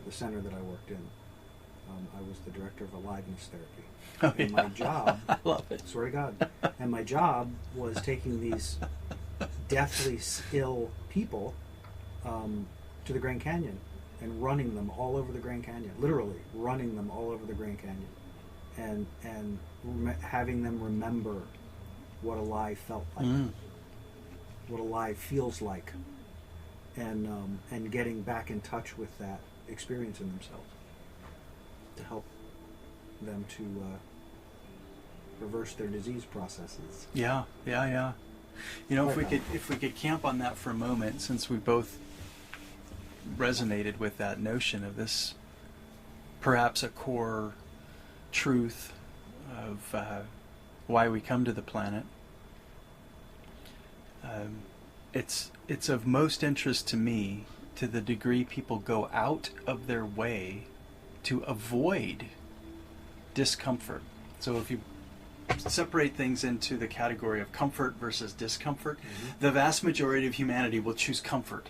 the center that I worked in, I was the director of aliveness therapy. Oh, and yeah. my job, I love it. Swear to God, and my job was taking these deathly ill people to the Grand Canyon and running them all over the Grand Canyon, literally running them all over the Grand Canyon, and having them remember what alive felt like, what alive feels like, and getting back in touch with that experience in themselves to help them to reverse their disease processes. Yeah. If we could camp on that for a moment, since we both resonated with that notion of this, perhaps a core truth of why we come to the planet. It's of most interest to me to the degree people go out of their way to avoid discomfort. So if you separate things into the category of comfort versus discomfort, the vast majority of humanity will choose comfort.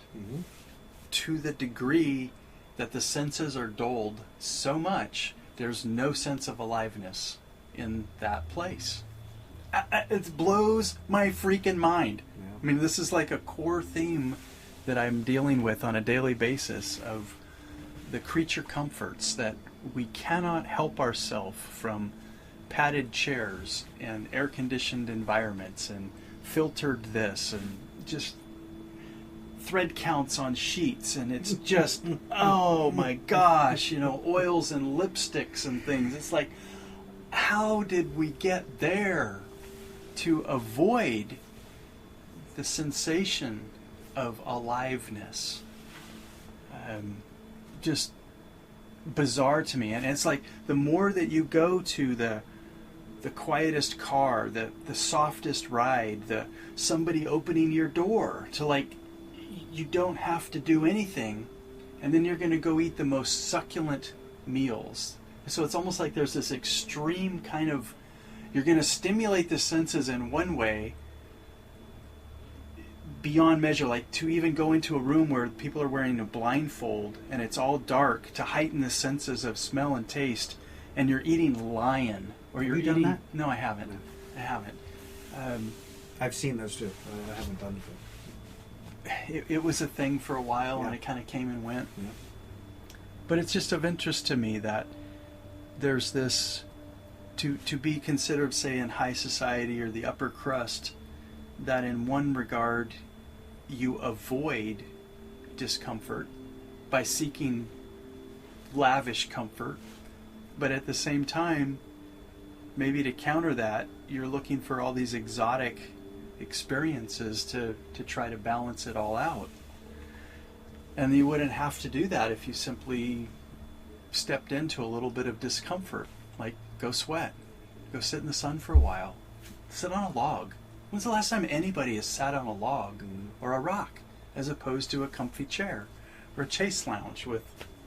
To the degree that the senses are dulled so much, there's no sense of aliveness in that place. It blows my freaking mind. Yeah. I mean, this is like a core theme that I'm dealing with on a daily basis, of the creature comforts that we cannot help ourselves from padded chairs and air-conditioned environments and filtered this and just thread counts on sheets, and it's just oh my gosh, oils and lipsticks and things. It's like, how did we get there to avoid the sensation of aliveness? Just bizarre to me. And it's like, the more that you go to the quietest car, the softest ride, somebody opening your door to, like, you don't have to do anything, and then you're going to go eat the most succulent meals. So it's almost like there's this extreme kind of, you're going to stimulate the senses in one way beyond measure, like to even go into a room where people are wearing a blindfold and it's all dark, to heighten the senses of smell and taste, and you're eating lion, or you're eating... Done that? No, I haven't. No. I haven't. I've seen those too. I haven't done them. It was a thing for a while, and it kind of came and went. Yeah. But it's just of interest to me that there's this, to be considered, say, in high society or the upper crust, that in one regard you avoid discomfort by seeking lavish comfort, but at the same time, maybe to counter that, you're looking for all these exotic experiences to try to balance it all out. And you wouldn't have to do that if you simply stepped into a little bit of discomfort, like go sweat, go sit in the sun for a while, sit on a log, When's the last time anybody has sat on a log or a rock as opposed to a comfy chair or a chase lounge with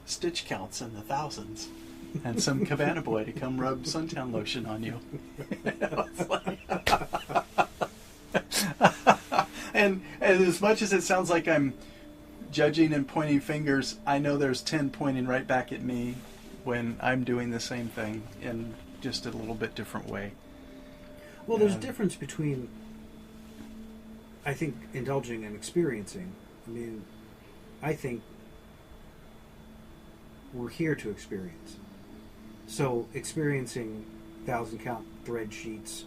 stitch counts in the thousands and some cabana boy to come rub suntan lotion on you? It's like and as much as it sounds like I'm judging and pointing fingers, I know there's 10 pointing right back at me when I'm doing the same thing in just a little bit different way. Well, there's a difference between, I think, indulging and experiencing. I mean, I think we're here to experience. So experiencing 1,000-count thread sheets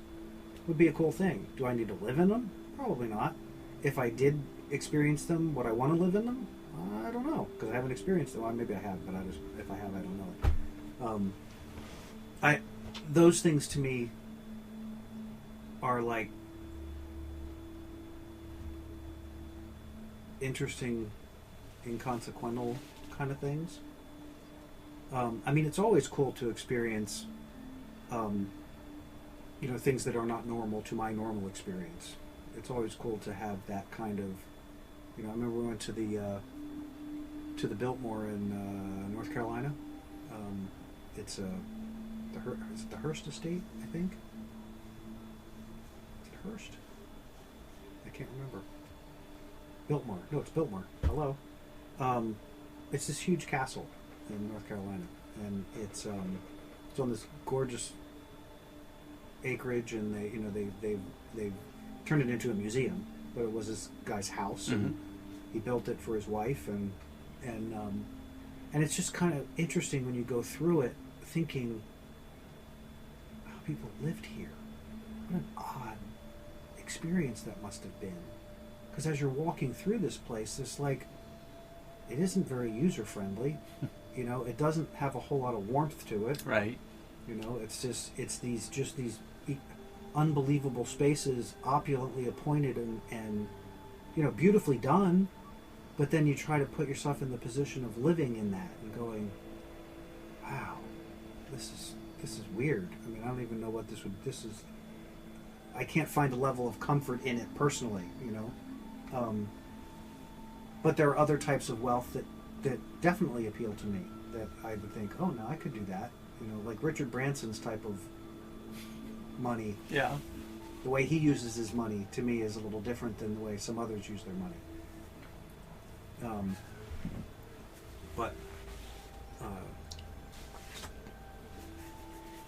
would be a cool thing. Do I need to live in them? Probably not. If I did experience them, would I want to live in them? I don't know, because I haven't experienced them. Well, maybe I have, but if I have, I don't know. Those things to me are like interesting, inconsequential kind of things. I mean, it's always cool to experience, things that are not normal to my normal experience. It's always cool to have that kind of, I remember we went to the Biltmore in North Carolina. It's is it the Hearst Estate, I think? Is it Hearst? I can't remember. Biltmore. No, it's Biltmore. Hello. It's this huge castle in North Carolina, and it's on this gorgeous acreage, and they've turned it into a museum, but it was this guy's house, and he built it for his wife, and it's just kind of interesting when you go through it, thinking how people lived here. What an odd experience that must have been, because as you're walking through this place, it's like it isn't very user friendly. It doesn't have a whole lot of warmth to it. Right. It's these unbelievable spaces, opulently appointed and beautifully done. But then you try to put yourself in the position of living in that and going, wow, this is weird. I mean, I don't even know what this is. I can't find a level of comfort in it personally, but there are other types of wealth that definitely appeal to me, that I would think, oh, no, I could do that. Like Richard Branson's type of money. Yeah. The way he uses his money, to me, is a little different than the way some others use their money.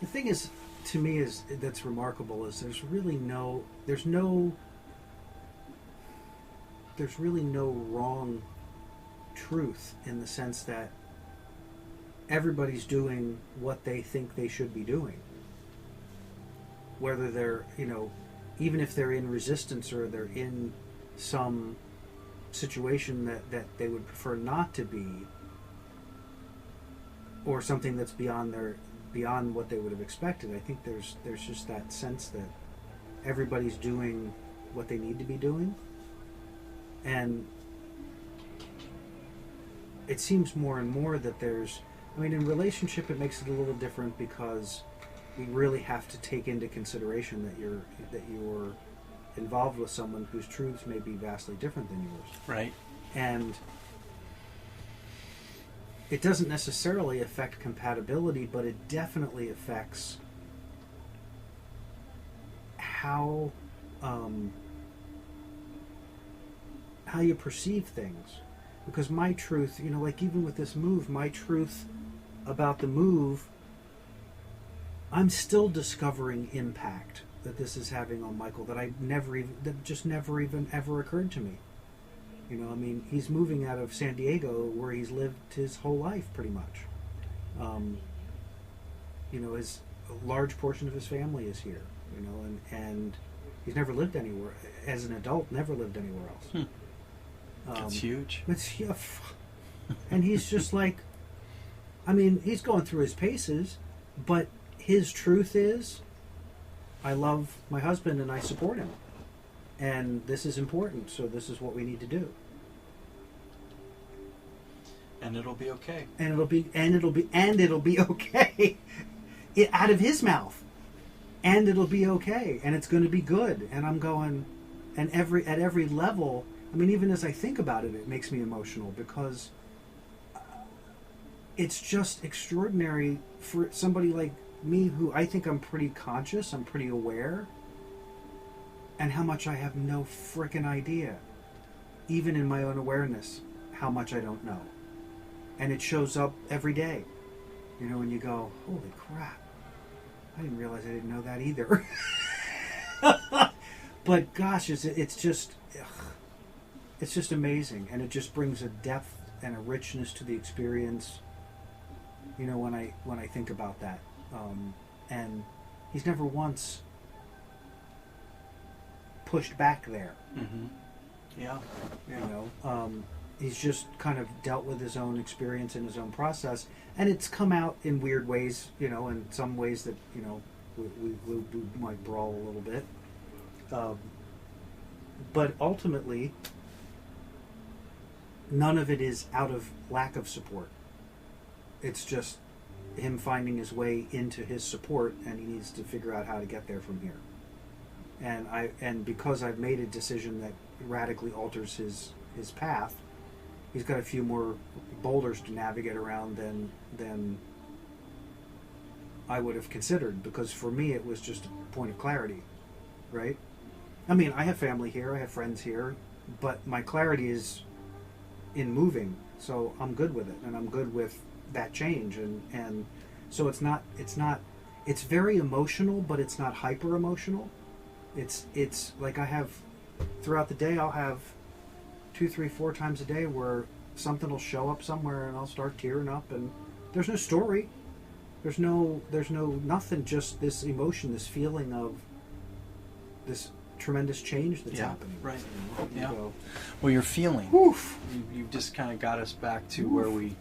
The thing is, to me, that's remarkable is there's really no wrong truth, in the sense that everybody's doing what they think they should be doing. Whether they're, even if they're in resistance or they're in some situation that they would prefer not to be, or something that's beyond what they would have expected. I think there's just that sense that everybody's doing what they need to be doing, and it seems more and more that in relationship it makes it a little different, because you really have to take into consideration that you're involved with someone whose truths may be vastly different than yours. Right. And it doesn't necessarily affect compatibility, but it definitely affects how you perceive things. Because my truth, like even with this move, my truth about the move, I'm still discovering impact that this is having on Michael that just never even ever occurred to me. He's moving out of San Diego, where he's lived his whole life pretty much. His a large portion of his family is here, and he's never lived anywhere as an adult. Never lived anywhere else. That's huge. And he's just like, he's going through his paces, but his truth is, I love my husband and I support him, and this is important, so this is what we need to do. And it'll be okay. And it'll be okay. Out of his mouth. and it'll be okay, and it's going to be good. And I'm going, and at every level, I mean, even as I think about it, it makes me emotional, because it's just extraordinary for somebody like me, who I think I'm pretty conscious, I'm pretty aware, and how much I have no frickin' idea, even in my own awareness, how much I don't know. And it shows up every day, you know, and you go, holy crap, I didn't realize I didn't know that either. But gosh, it's just amazing, and it just brings a depth and a richness to the experience, you know, when I think about that. And he's never once pushed back there. Mm-hmm. Yeah. You know, he's just kind of dealt with his own experience and his own process, and it's come out in weird ways, you know, in some ways that, you know, we might brawl a little bit. But ultimately, none of it is out of lack of support. It's just him finding his way into his support, and he needs to figure out how to get there from here. And because I've made a decision that radically alters his path, he's got a few more boulders to navigate around than I would have considered, because for me it was just a point of clarity, right? I mean, I have family here, I have friends here, but my clarity is in moving, so I'm good with it, and I'm good with that change, and so it's very emotional, but it's not hyper emotional. It's like I have, throughout the day, I'll have 2, 3, 4 times a day where something will show up somewhere and I'll start tearing up, and there's no story, there's no nothing, just this emotion, this feeling of this tremendous change that's happening. Right. You know? Yeah. So, Well, you're feeling. oof. You've just kind of got us back to where we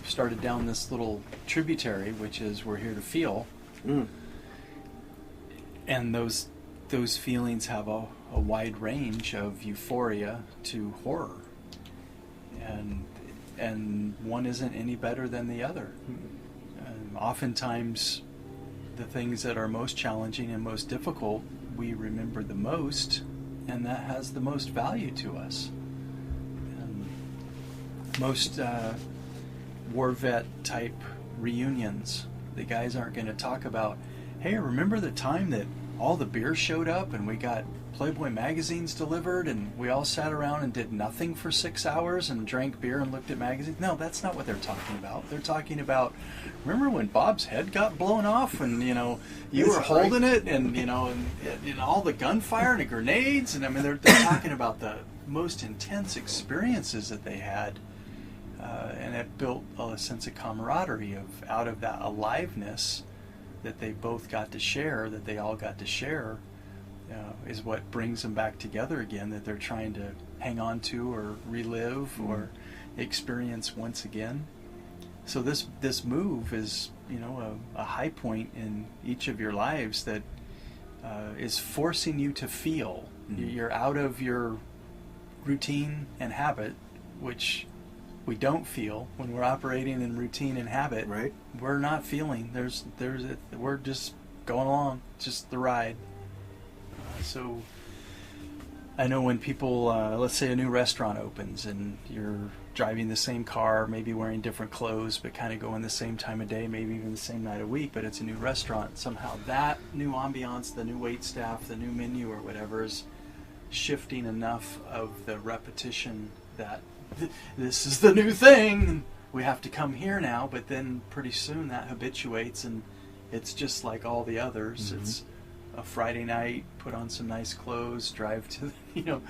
started down this little tributary, which is we're here to feel. Mm. And those feelings have a wide range of euphoria to horror, and one isn't any better than the other. And oftentimes, the things that are most challenging and most difficult, we remember the most, and that has the most value to us. And most war vet type reunions, the guys aren't going to talk about, hey, remember the time that all the beer showed up and we got Playboy magazines delivered and we all sat around and did nothing for 6 hours and drank beer and looked at magazines? No, that's not what they're talking about. They're talking about, remember when Bob's head got blown off and, you know, you were holding it, and, you know, and all the gunfire and the grenades, and I mean, they're talking about the most intense experiences that they had, and it built a sense of camaraderie out of that aliveness that they both got to share, that they all got to share, is what brings them back together again, that they're trying to hang on to or relive or experience once again. So this move is, you know, a high point in each of your lives that is forcing you to feel. Mm-hmm. You're out of your routine and habit, which we don't feel when we're operating in routine and habit. Right. We're not feeling. We're just going along, just the ride. So I know when people, let's say a new restaurant opens and you're driving the same car, maybe wearing different clothes, but kind of going the same time of day, maybe even the same night of week, but it's a new restaurant. Somehow that new ambiance, the new wait staff, the new menu or whatever is shifting enough of the repetition that this is the new thing, and we have to come here now. But then pretty soon that habituates, and it's just like all the others. Mm-hmm. It's a Friday night, put on some nice clothes, drive to, you know,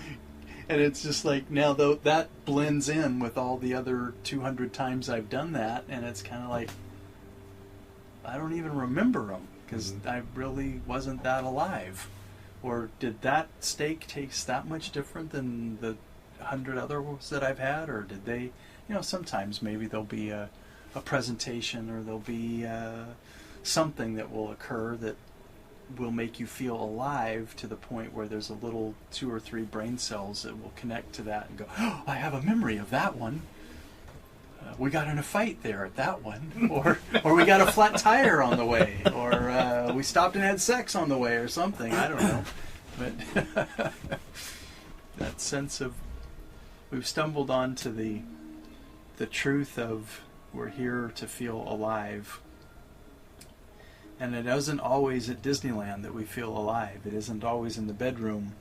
and it's just like now though that blends in with all the other 200 times I've done that, and it's kind of like I don't even remember them because I really wasn't that alive. Or did that steak taste that much different than the 100 others that I've had? Or did they, you know, sometimes maybe there'll be a presentation, or there'll be something that will occur that will make you feel alive to the point where there's a little 2 or 3 brain cells that will connect to that and go, oh, I have a memory of that one. we got in a fight there at that one, or we got a flat tire on the way, or we stopped and had sex on the way, or something. I don't know, but that sense of we've stumbled onto the truth of we're here to feel alive. And it isn't always at Disneyland that we feel alive. It isn't always in the bedroom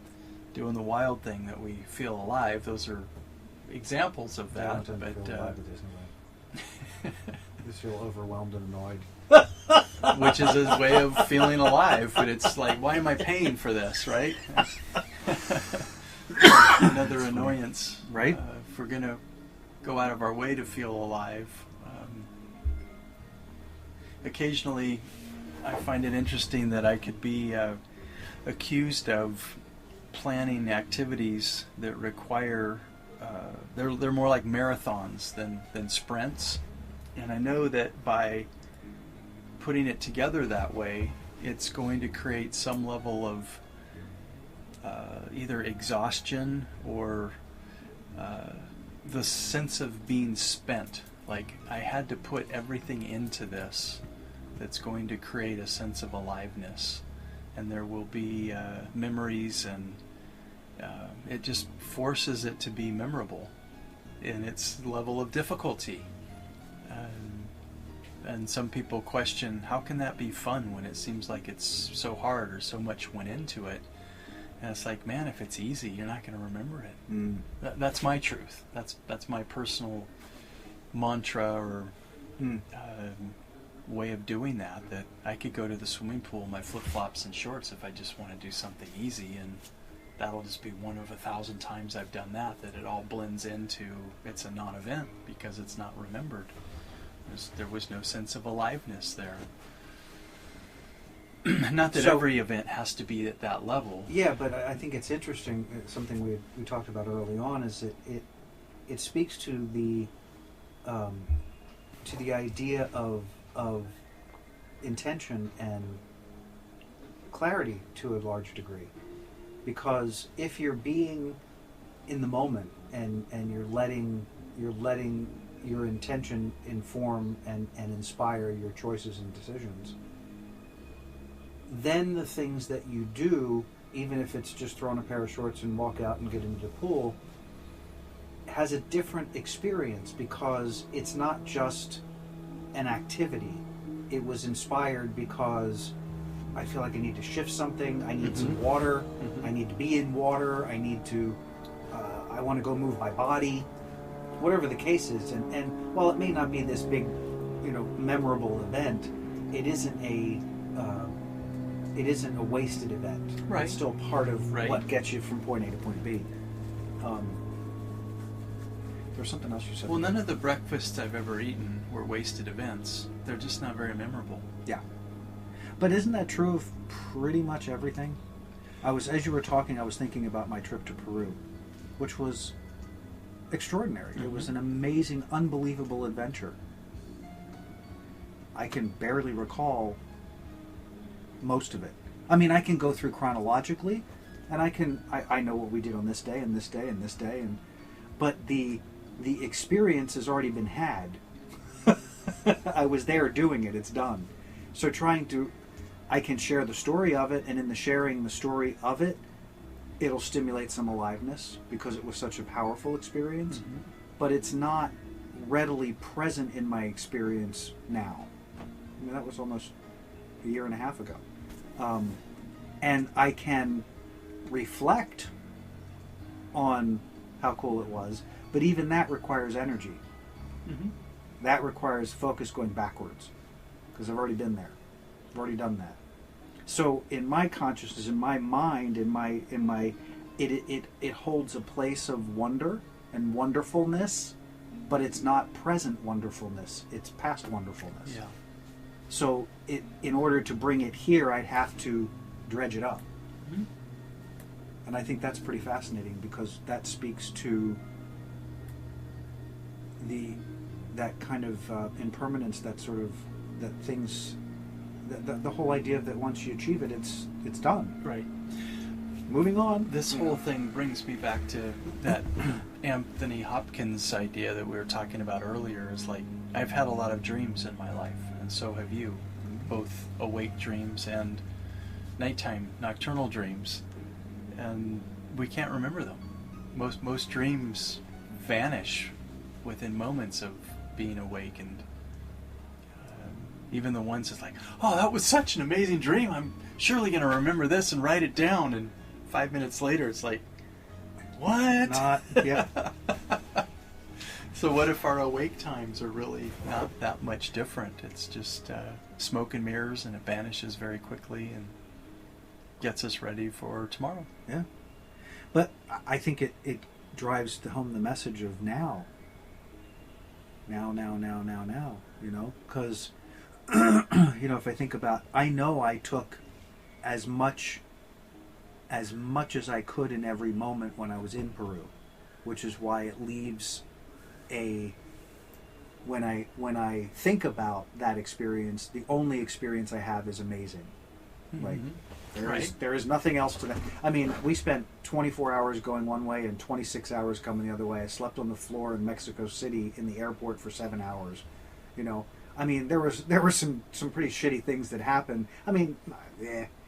doing the wild thing that we feel alive. Those are examples of that. Feel alive at Disneyland. Just feel overwhelmed and annoyed. Which is his way of feeling alive. But it's like, why am I paying for this, right? Another annoyance. Right? If we're going to go out of our way to feel alive. Occasionally, I find it interesting that I could be accused of planning activities that require they're more like marathons than sprints, and I know that by putting it together that way, it's going to create some level of either exhaustion or the sense of being spent. Like I had to put everything into this that's going to create a sense of aliveness, and there will be memories, and it just forces it to be memorable in its level of difficulty. And some people question, how can that be fun when it seems like it's so hard or so much went into it? And it's like, man, if it's easy, you're not going to remember it. That's my truth. That's my personal mantra or way of doing that I could go to the swimming pool in my flip-flops and shorts if I just want to do something easy, and that'll just be one of 1,000 times I've done that it all blends into it's a non-event because it's not remembered. There was no sense of aliveness there. Not that every event has to be at that level. Yeah, but I think it's interesting. Something we talked about early on is that it speaks to the idea of intention and clarity to a large degree. Because if you're being in the moment and you're letting your intention inform and inspire your choices and decisions, then the things that you do, even if it's just throw on a pair of shorts and walk out and get into the pool, has a different experience because it's not just an activity. It was inspired because I feel like I need to shift something, I need some water, I need to be in water, I want to go move my body, whatever the case is. And while it may not be this big, memorable event, it isn't a wasted event. Right. It's still part of what gets you from point A to point B. There's something else you said. Well, none of the breakfasts I've ever eaten were wasted events. They're just not very memorable. Yeah. But isn't that true of pretty much everything? As you were talking, I was thinking about my trip to Peru, which was extraordinary. It was an amazing, unbelievable adventure. I can barely recall most of it. I mean, I can go through chronologically, and I know what we did on this day and this day and this day, but the experience has already been had. I was there doing it. It's done. So I can share the story of it, and in the sharing the story of it, it'll stimulate some aliveness because it was such a powerful experience, but it's not readily present in my experience now. I mean, that was almost a year and a half ago. And I can reflect on how cool it was, but even that requires energy. That requires focus going backwards because I've already been there. I've already done that. So in my consciousness, in my mind, it holds a place of wonder and wonderfulness, but it's not present wonderfulness. It's past wonderfulness. Yeah. So in order to bring it here, I'd have to dredge it up. And I think that's pretty fascinating because that speaks to that kind of impermanence, that sort of the whole idea that once you achieve it, it's done. Right. moving on. This whole thing brings me back to that Anthony Hopkins idea that we were talking about earlier. Is like, I've had a lot of dreams in my life, and so have you. Both awake dreams and nighttime, nocturnal dreams. And we can't remember them. Most dreams vanish within moments of being awake, and even the ones that's like, oh, that was such an amazing dream, I'm surely going to remember this and write it down, and 5 minutes later it's like, what? Not, yeah. So what if our awake times are really not that much different? It's just smoke and mirrors, and it vanishes very quickly and gets us ready for tomorrow. Yeah. But I think it drives home the message of now. Now, you know? Because, you know, if I think about, I know I took as much as I could in every moment when I was in Peru, which is why it leaves when I think about that experience, the only experience I have is amazing. Mm-hmm. Like there is nothing else to that. I mean, we spent 24 hours going one way and 26 hours coming the other way. I slept on the floor in Mexico City in the airport for 7 hours. You know, I mean, there were some pretty shitty things that happened. I mean,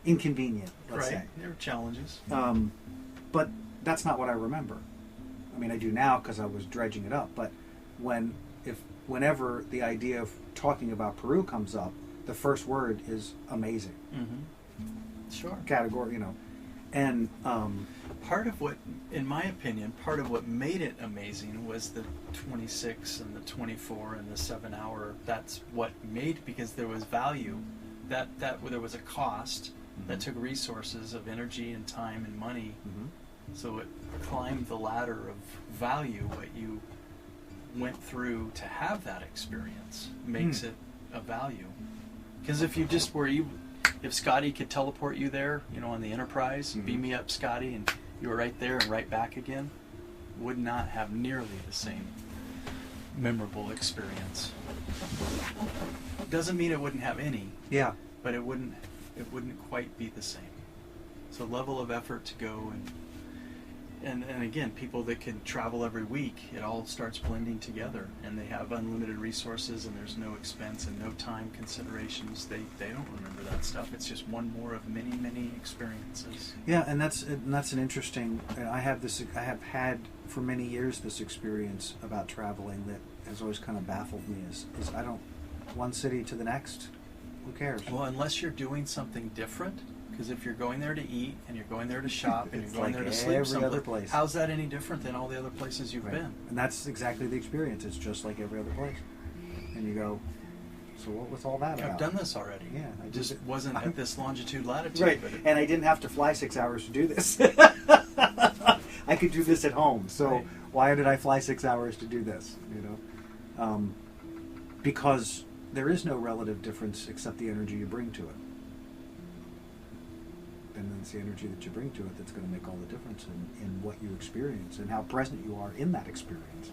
inconvenient, let's say. There were challenges. But that's not what I remember. I mean, I do now because I was dredging it up. But whenever the idea of talking about Peru comes up, the first word is amazing. Mm-hmm. Sure. Category, you know. And part of what, in my opinion, part of what made it amazing was the 26 and the 24 and the 7 hour. That's what made, because there was value. That there was a cost that took resources of energy and time and money. Mm-hmm. So it climbed the ladder of value. What you went through to have that experience makes it a value. Because if you just were if Scotty could teleport you there, you know, on the Enterprise, beam me up, Scotty, and you were right there and right back again, would not have nearly the same memorable experience. Doesn't mean it wouldn't have any. Yeah. But it wouldn't quite be the same. So level of effort to go and again, people that can travel every week, it all starts blending together, and they have unlimited resources, and there's no expense and no time considerations. They don't remember that stuff. It's just one more of many experiences. Yeah, and that's an interesting. I have had for many years this experience about traveling that has always kind of baffled me. Is I don't, one city to the next, who cares? Well, unless you're doing something different. Because if you're going there to eat, and you're going there to shop, and you're going like there to sleep every other place. How's that any different than all the other places you've been? And that's exactly the experience. It's just like every other place. And you go, so what was all that about? I've done this already. Yeah. I just wasn't at this longitude, latitude. Right. But and I didn't have to fly 6 hours to do this. I could do this at home. So why did I fly 6 hours to do this? You know, because there is no relative difference except the energy you bring to it. And then it's the energy that you bring to it that's going to make all the difference in what you experience and how present you are in that experience.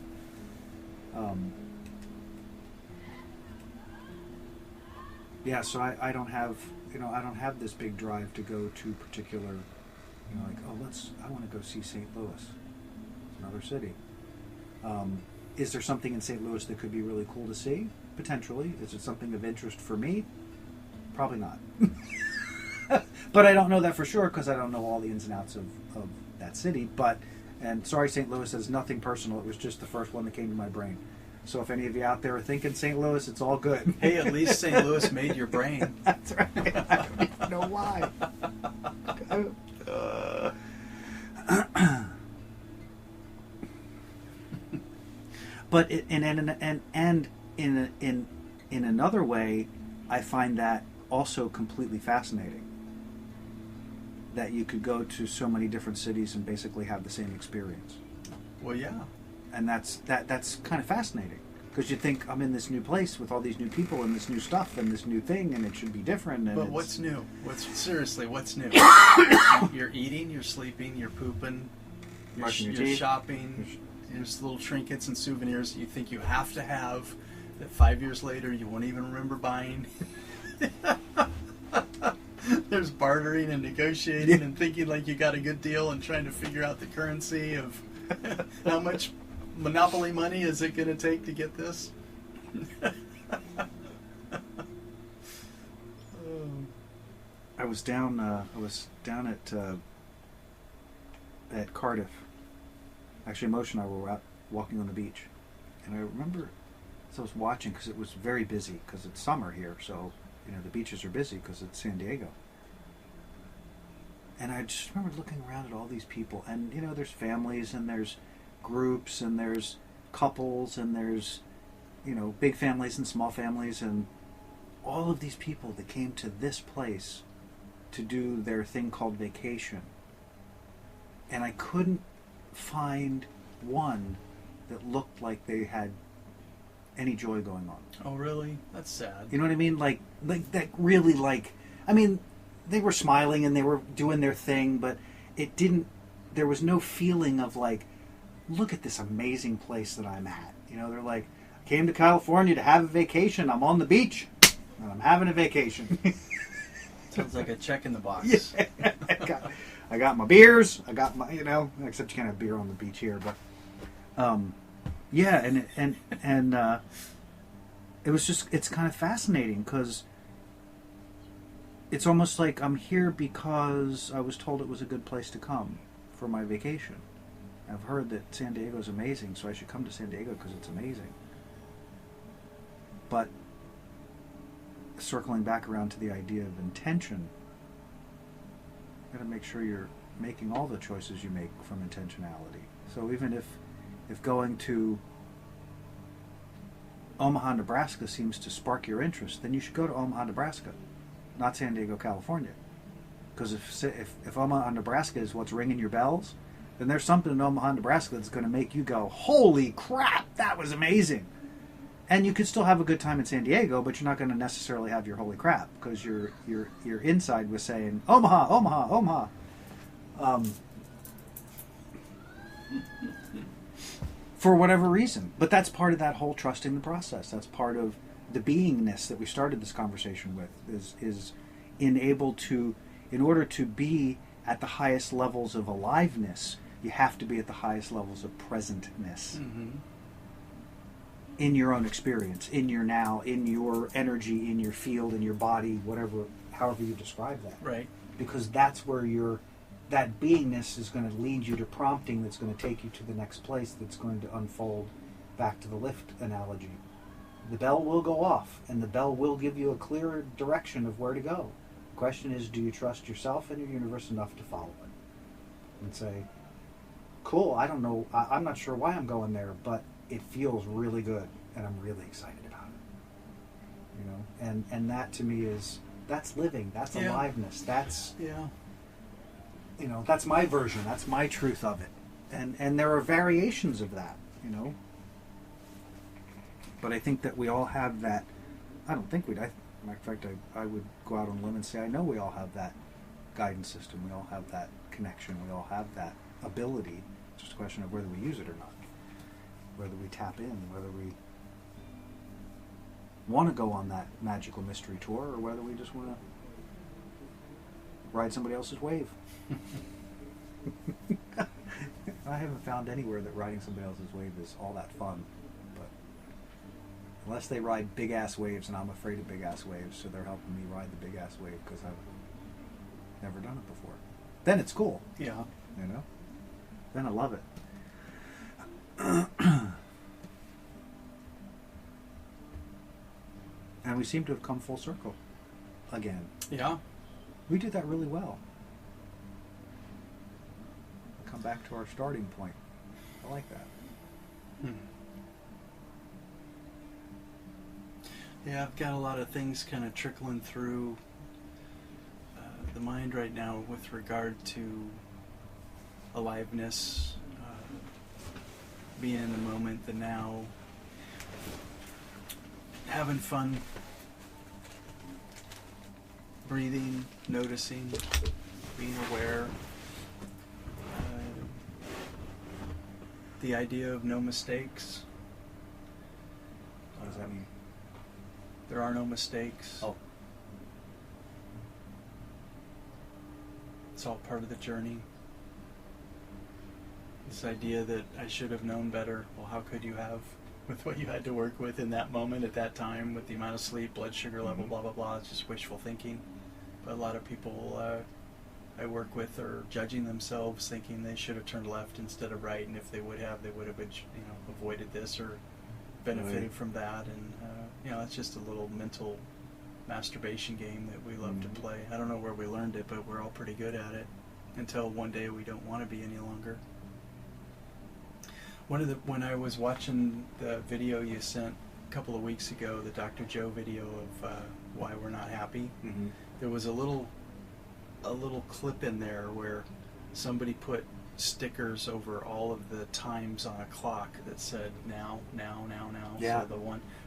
Yeah, so I don't have this big drive to go to particular, you know, like, I want to go see St. Louis. It's another city. Is there something in St. Louis that could be really cool to see? Potentially. Is it something of interest for me? Probably not. But I don't know that for sure because I don't know all the ins and outs of that city. And sorry, St. Louis has nothing personal. It was just the first one that came to my brain. So if any of you out there are thinking St. Louis, it's all good. Hey, at least St. Louis made your brain. That's right. I don't even know why. But in another way, I find that also completely fascinating. That you could go to so many different cities and basically have the same experience. Well, yeah. And that's kind of fascinating because you think I'm in this new place with all these new people and this new stuff and this new thing and it should be different. And but what's new? What's new? You're eating, you're sleeping, you're pooping, you're shopping. There's little trinkets and souvenirs that you think you have to have that 5 years later you won't even remember buying. There's bartering and negotiating and thinking like you got a good deal and trying to figure out the currency of how much monopoly money is it going to take to get this. I was down at Cardiff. Actually, Moshe and I were out walking on the beach, and I remember as I was watching, because it was very busy because it's summer here, so the beaches are busy because it's San Diego. And I just remember looking around at all these people, and there's families, and there's groups, and there's couples, and there's big families and small families, and all of these people that came to this place to do their thing called vacation. And I couldn't find one that looked like they had any joy going on. Oh, really? That's sad. You know what I mean? Like that really, I mean, they were smiling and they were doing their thing, but there was no feeling of look at this amazing place that I'm at. They're like, I came to California to have a vacation. I'm on the beach and I'm having a vacation. Sounds like a check in the box. Yeah. I got my beers. I got my, except you can't have beer on the beach here, but, yeah, and it was just, it's kind of fascinating because it's almost like I'm here because I was told it was a good place to come for my vacation. I've heard that San Diego is amazing, so I should come to San Diego because it's amazing. But circling back around to the idea of intention, you got to make sure you're making all the choices you make from intentionality. So even if going to Omaha, Nebraska seems to spark your interest, then you should go to Omaha, Nebraska, not San Diego, California. Because if Omaha, Nebraska is what's ringing your bells, then there's something in Omaha, Nebraska that's going to make you go, holy crap, that was amazing. And you could still have a good time in San Diego, but you're not going to necessarily have your holy crap because your inside was saying Omaha, Omaha, Omaha. For whatever reason. But that's part of that whole trusting the process. That's part of the beingness that we started this conversation with, is in order to be at the highest levels of aliveness, you have to be at the highest levels of presentness. Mm-hmm. In your own experience, in your now, in your energy, in your field, in your body, however you describe that. Right. Because that's where that beingness is going to lead you to prompting that's going to take you to the next place that's going to unfold back to the lift analogy. The bell will go off, and the bell will give you a clearer direction of where to go. The question is, do you trust yourself and your universe enough to follow it? And say, cool, I don't know, I'm not sure why I'm going there, but it feels really good, and I'm really excited about it. And that to me that's living, that's aliveness, that's that's my version, that's my truth of it, and there are variations of that, But I think that we all have that. I don't think we'd. In fact, I would go out on a limb and say I know we all have that guidance system. We all have that connection. We all have that ability. It's just a question of whether we use it or not. Whether we tap in, whether we want to go on that magical mystery tour, or whether we just want to ride somebody else's wave. I haven't found anywhere that riding somebody else's wave is all that fun. But unless they ride big-ass waves, and I'm afraid of big-ass waves, so they're helping me ride the big-ass wave because I've never done it before. Then it's cool. Yeah. Then I love it. And we seem to have come full circle again. Yeah. We did that really well. Come back to our starting point. I like that. Yeah, I've got a lot of things kind of trickling through the mind right now with regard to aliveness, being in the moment, the now, having fun, breathing, noticing, being aware. The idea of no mistakes. What does that mean? There are no mistakes. Oh. It's all part of the journey. This idea that I should have known better. Well, how could you have, with what you had to work with in that moment, at that time, with the amount of sleep, blood sugar level, blah, blah, blah. It's just wishful thinking. But a lot of people I work with are judging themselves, thinking they should have turned left instead of right, and if they would have avoided this or benefited from that. And it's just a little mental masturbation game that we love to play. I don't know where we learned it, but we're all pretty good at it until one day we don't want to be any longer. When I was watching the video you sent a couple of weeks ago, the Dr. Joe video of why we're not happy, there was a little clip in there where somebody put stickers over all of the times on a clock that said now. Yeah.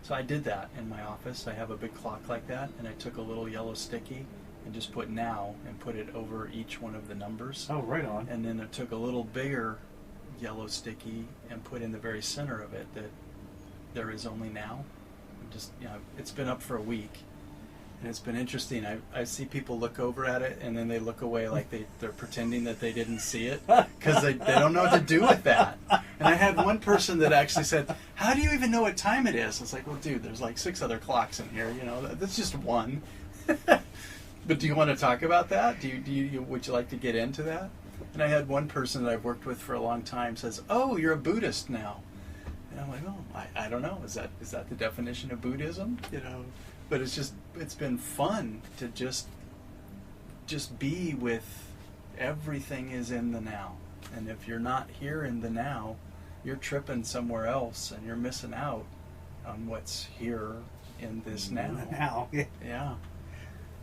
So I did that in my office. I have a big clock like that, and I took a little yellow sticky and just put now and put it over each one of the numbers. Oh, right on. And then I took a little bigger yellow sticky and put in the very center of it that there is only now. It's been up for a week, and it's been interesting. I see people look over at it and then they look away like they're pretending that they didn't see it because they don't know what to do with that. And I had one person that actually said, "How do you even know what time it is?" I was like, "Well, dude, there's like 6 other clocks in here. That's just one." But do you want to talk about that? Would you like to get into that? And I had one person that I've worked with for a long time says, "Oh, you're a Buddhist now." And I'm like, "Oh, I don't know. Is that the definition of Buddhism?" But it's been fun to just be with everything is in the now. And if you're not here in the now, you're tripping somewhere else and you're missing out on what's here in this now. Now, yeah.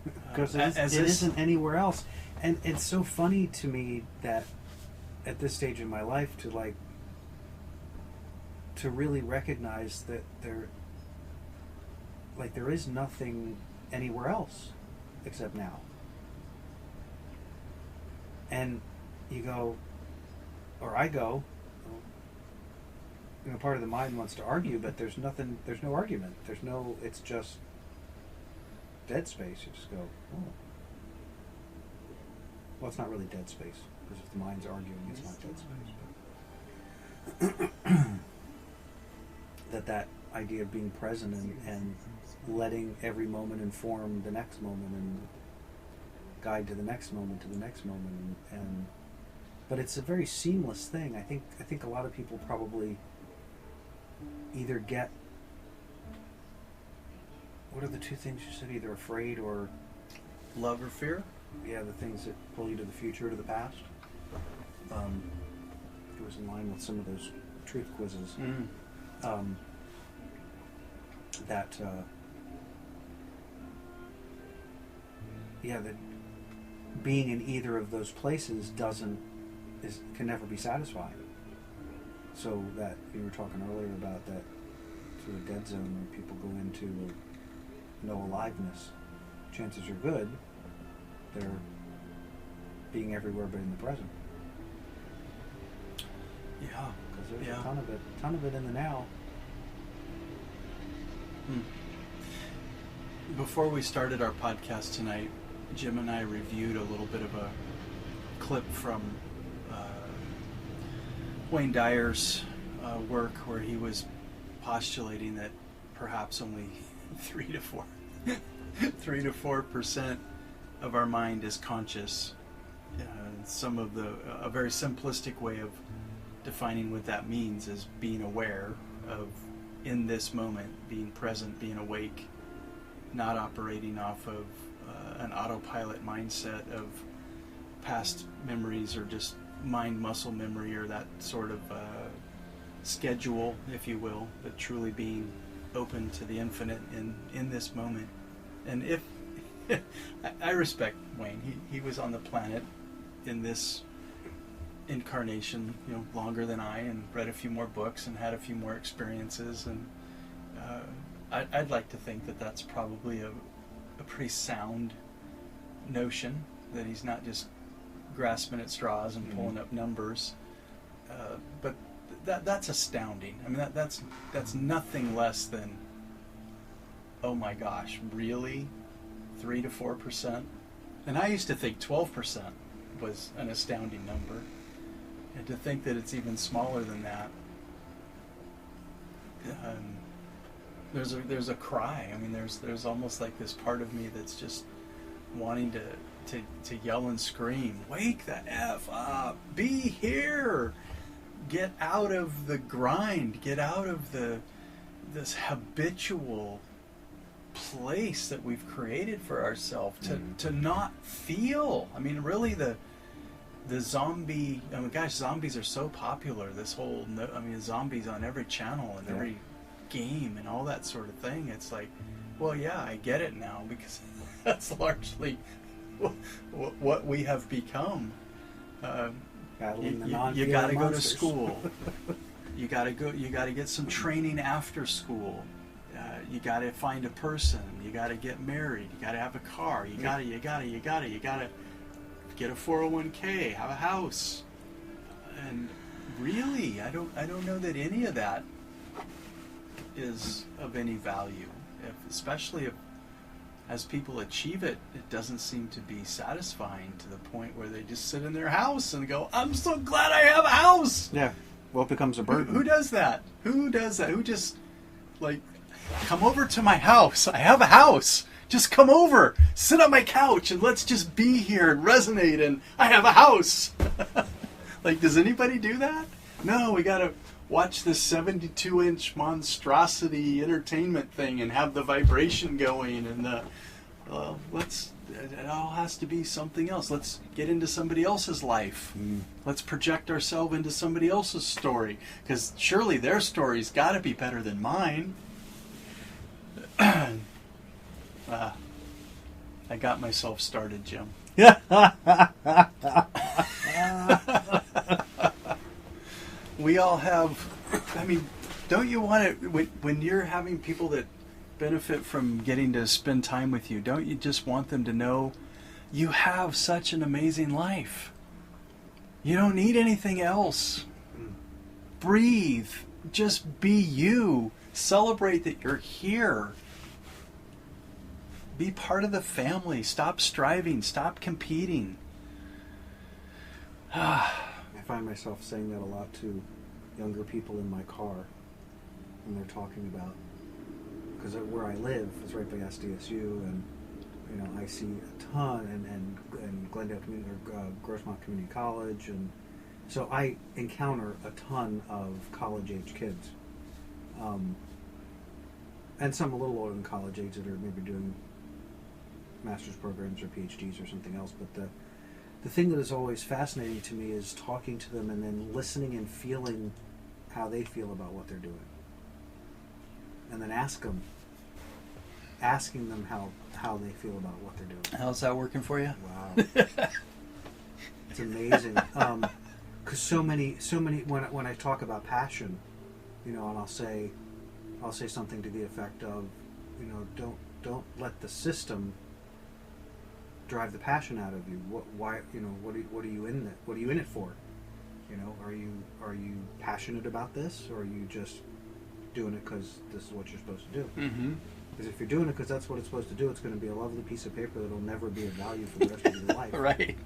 Because it isn't anywhere else. And it's so funny to me that at this stage in my life to really recognize that there is nothing anywhere else except now. And you go, or I go, part of the mind wants to argue, but there's no argument. It's just dead space. You just go, oh. Well, it's not really dead space, because if the mind's arguing, it's not dead space. But that idea of being present and letting every moment inform the next moment and guide to the next moment, but it's a very seamless thing. I think a lot of people probably either get, what are the two things you said? Either afraid or love or fear? Yeah, the things that pull you to the future or to the past. It was in line with some of those truth quizzes. That being in either of those places can never be satisfying. So that you were talking earlier about that sort of dead zone where people go into no aliveness. Chances are good they're being everywhere but in the present. Yeah, because there's a ton of it in the now. Before we started our podcast tonight, Jim and I reviewed a little bit of a clip from Wayne Dyer's work where he was postulating that perhaps only 3 to 4% of our mind is conscious. A very simplistic way of defining what that means is being aware of in this moment, being present, being awake, not operating off of an autopilot mindset of past memories or just mind muscle memory or that sort of schedule, if you will, but truly being open to the infinite in this moment. And if I respect Wayne, he was on the planet in this incarnation, longer than I, and read a few more books and had a few more experiences, and I'd like to think that that's probably a pretty sound notion, that he's not just grasping at straws and pulling up numbers, but that's astounding. I mean, that's nothing less than, oh my gosh, really? 3 to 4%? And I used to think 12%, was an astounding number. And to think that it's even smaller than that, there's a cry. I mean, there's almost like this part of me that's just wanting to yell and scream, wake the F up, be here, get out of the grind, get out of this habitual place that we've created for ourselves to not feel. I mean, really the zombie, I mean, gosh, zombies are so popular. This whole, I mean, zombies on every channel and every game and all that sort of thing. It's like, well, yeah, I get it now, because that's largely what we have become. You got to go to school. You got to get some training after school. You got to find a person. You got to get married. You got to have a car. You got to get a 401k, have a house. And really, I don't know that any of that is of any value. Especially if, as people achieve it, it doesn't seem to be satisfying to the point where they just sit in their house and go, I'm so glad I have a house. Yeah. Well, it becomes a burden. Who does that? Who does that? Who just, like, come over to my house. I have a house. Just come over. Sit on my couch and let's just be here and resonate, and I have a house. Like, does anybody do that? No, we got to watch this 72-inch monstrosity entertainment thing and have the vibration going, and it all has to be something else. Let's get into somebody else's life. Let's project ourselves into somebody else's story, because surely their story's got to be better than mine. I got myself started, Jim. We all have, I mean, don't you want to, when you're having people that benefit from getting to spend time with you, don't you just want them to know you have such an amazing life? You don't need anything else. Breathe. Just be you. Celebrate that you're here. Be part of the family. Stop striving. Stop competing. I find myself saying that a lot to younger people in my car when they're talking about, because where I live is right by SDSU, and you know, I see a ton, and Glendale Community, or Grossmont Community College, and so I encounter a ton of college-age kids, and some a little older than college age that are maybe doing master's programs or PhDs or something else. But the thing that is always fascinating to me is talking to them and then listening and feeling how they feel about what they're doing, and then asking them how they feel about what they're doing. How's that working for you? Wow. It's amazing. Because so many when I talk about passion, you know, and I'll say something to the effect of, you know, don't let the system drive the passion out of you. Why, you know, what are you in it? What are you in it for? You know, are you passionate about this, or are you just doing it because this is what you're supposed to do? Mm-hmm. Because if you're doing it because that's what it's supposed to do, it's going to be a lovely piece of paper that'll never be of value for the rest of your life. Right.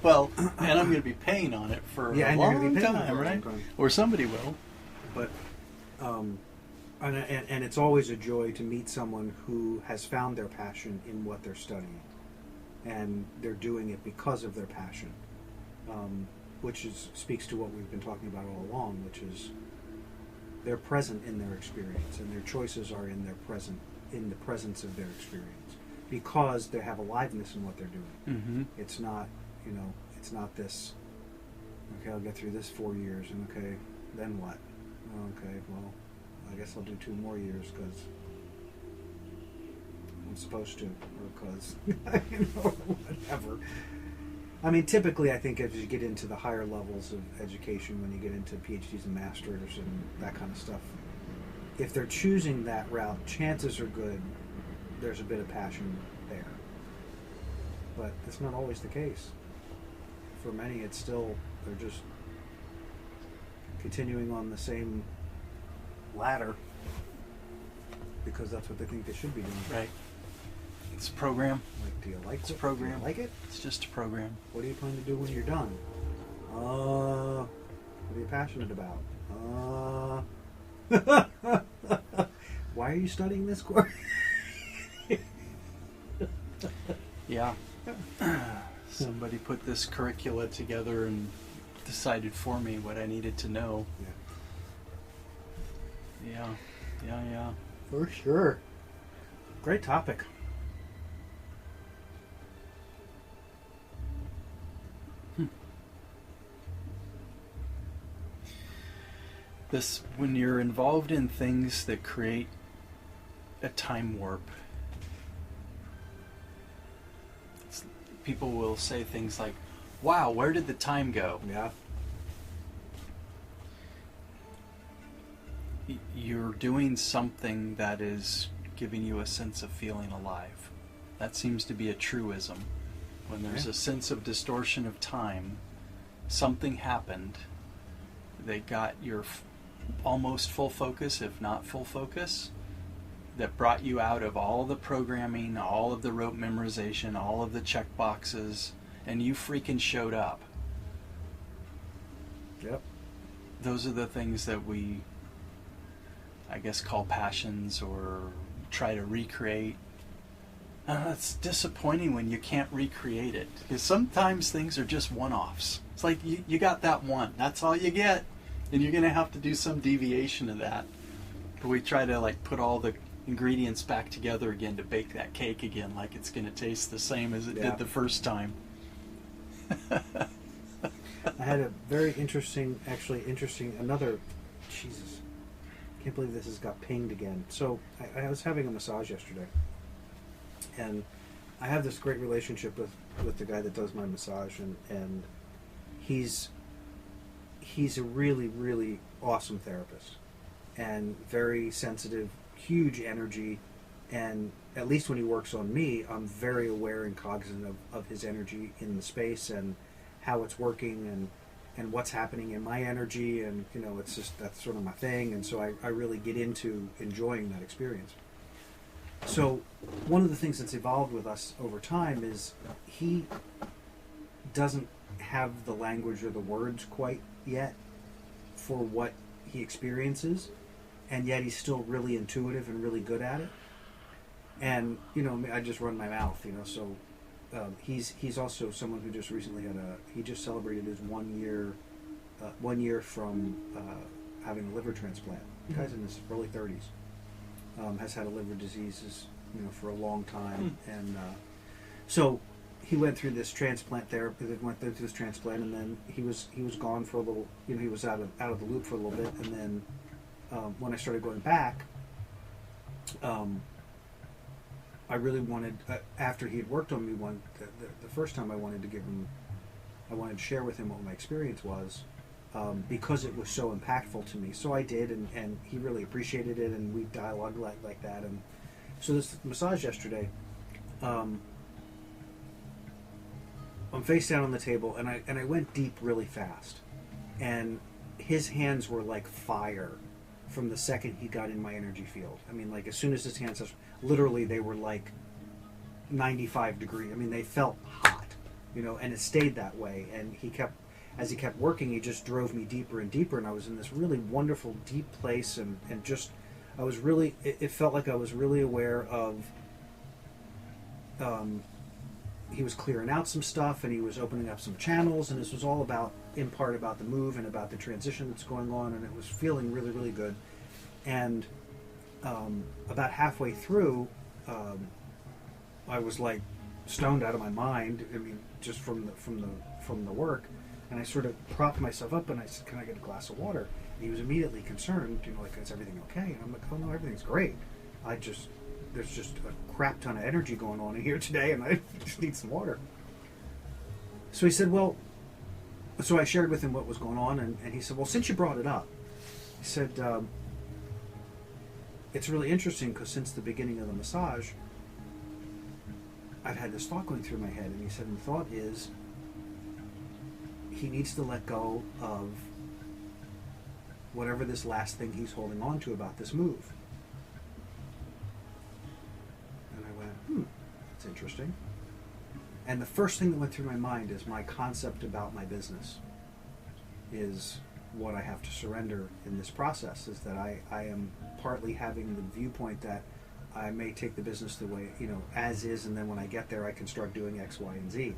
Well, and I'm going to be paying on it for a long time, right? Or somebody will. But, and it's always a joy to meet someone who has found their passion in what they're studying, and they're doing it because of their passion, which speaks to what we've been talking about all along, which is they're present in their experience, and their choices are in the presence of their experience, because they have aliveness in what they're doing. Mm-hmm. It's not, you know, it's not this, okay, I'll get through this 4 years, and okay, then what? Okay, well, I guess I'll do 2 more years because I'm supposed to, or because, you know, whatever. I mean, typically, I think as you get into the higher levels of education, when you get into PhDs and masters and that kind of stuff, if they're choosing that route, chances are good there's a bit of passion there. But that's not always the case. For many, it's still, they're just continuing on the same ladder because that's what they think they should be doing. Right. It's a program. Like, do you like It's a program. Do you like it? It's just a program. What do you plan to do when you're done? What are you passionate about? Why are you studying this course? Yeah. Somebody put this curricula together and decided for me what I needed to know. Yeah. Yeah. For sure. Great topic. This, when you're involved in things that create a time warp, people will say things like, wow, where did the time go? Yeah. You're doing something that is giving you a sense of feeling alive. That seems to be a truism. When there's a sense of distortion of time, something happened that got your almost full focus, if not full focus, that brought you out of all the programming, all of the rote memorization, all of the check boxes, and you freaking showed up. Yep. Those are the things that we, I guess, call passions or try to recreate. It's disappointing when you can't recreate it, because sometimes things are just one-offs. It's like you got that one, that's all you get, and you're going to have to do some deviation of that. But we try to like put all the ingredients back together again to bake that cake again, like it's going to taste the same as it did the first time. I had a very interesting, another, Jesus, can't believe this has got pinged again. So I was having a massage yesterday, and I have this great relationship with the guy that does my massage, and he's a really, really awesome therapist, and very sensitive, huge energy, and at least when he works on me, I'm very aware and cognizant of his energy in the space and how it's working and what's happening in my energy, and it's just, that's sort of my thing, and so I really get into enjoying that experience. So one of the things that's evolved with us over time is he doesn't have the language or the words quite yet for what he experiences, and yet he's still really intuitive and really good at it. And I just run my mouth, so he's also someone who just recently he just celebrated his 1 year from having a liver transplant. The guy's in his early 30s, has had a liver disease for a long time, and so he went through this transplant therapy. Went through this transplant, and then he was gone for a little. He was out of the loop for a little bit, and then when I started going back, I really wanted, after he had worked on me the first time, I wanted to share with him what my experience was, because it was so impactful to me. So I did, and he really appreciated it, and we dialogued like that. And so this massage yesterday, I'm face down on the table, and I went deep really fast, and his hands were like fire from the second he got in my energy field. I mean, like as soon as his hands touched, literally they were like 95 degrees. I mean, they felt hot, and it stayed that way. And as he kept working, he just drove me deeper and deeper, and I was in this really wonderful deep place, and just I was really, it felt like I was really aware of. He was clearing out some stuff, and he was opening up some channels, and this was all in part about the move and about the transition that's going on, and it was feeling really, really good. And about halfway through, I was like stoned out of my mind. I mean, just from the work, and I sort of propped myself up, and I said, "Can I get a glass of water?" And he was immediately concerned, like, "Is everything okay?" And I'm like, "Oh no, everything's great. There's just a crap ton of energy going on in here today, and I just need some water." So he said, so I shared with him what was going on, and he said, "Well, since you brought it up," he said, "it's really interesting because since the beginning of the massage, I've had this thought going through my head." And he said, and the thought is, he needs to let go of whatever this last thing he's holding on to about this move. And I went, It's interesting. And the first thing that went through my mind is my concept about my business is what I have to surrender in this process, is that I am partly having the viewpoint that I may take the business the way, as is, and then when I get there I can start doing X, Y, and Z.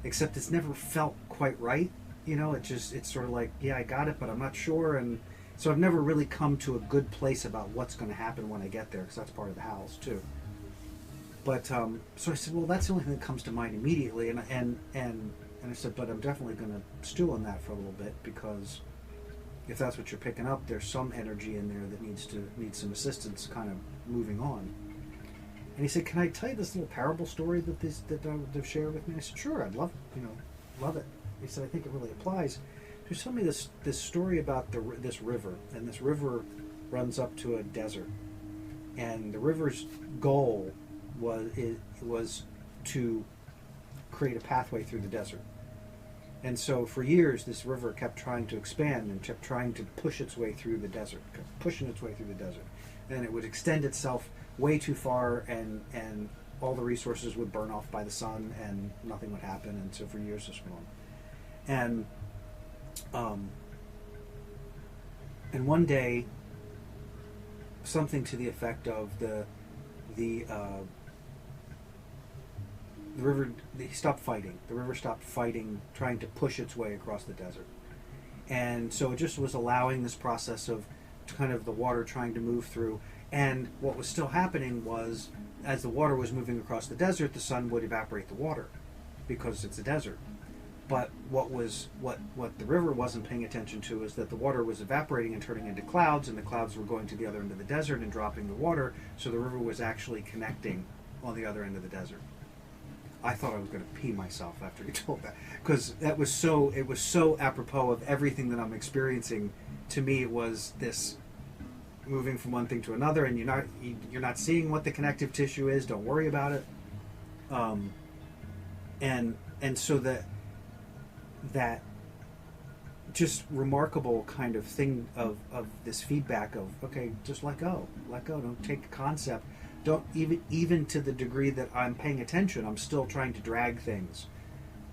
Except it's never felt quite right, it's sort of like, yeah, I got it, but I'm not sure, and so I've never really come to a good place about what's going to happen when I get there, because that's part of the house too. But so I said, well, that's the only thing that comes to mind immediately, and I said, but I'm definitely going to stew on that for a little bit, because if that's what you're picking up, there's some energy in there that needs some assistance, kind of moving on. And he said, can I tell you this little parable story that they've shared with me? I said, sure, I'd love it. He said, I think it really applies. He told me this story about this river, and this river runs up to a desert, and the river's goal was to create a pathway through the desert. And so for years, this river kept trying to expand and kept trying to push its way through the desert, kept pushing its way through the desert. And it would extend itself way too far, and all the resources would burn off by the sun, and nothing would happen. And so for years this went on. And one day, something to the effect of the river, he stopped fighting. The river stopped fighting, trying to push its way across the desert. And so it just was allowing this process of kind of the water trying to move through. And what was still happening was, as the water was moving across the desert, the sun would evaporate the water because it's a desert. But what the river wasn't paying attention to is that the water was evaporating and turning into clouds, and the clouds were going to the other end of the desert and dropping the water, so the river was actually connecting on the other end of the desert. I thought I was going to pee myself after he told that, because it was so apropos of everything that I'm experiencing. To me, it was this moving from one thing to another, and you're not seeing what the connective tissue is. Don't worry about it. And so that just remarkable kind of thing of this feedback of, okay, just let go, don't take a concept. Don't even to the degree that I'm paying attention, I'm still trying to drag things.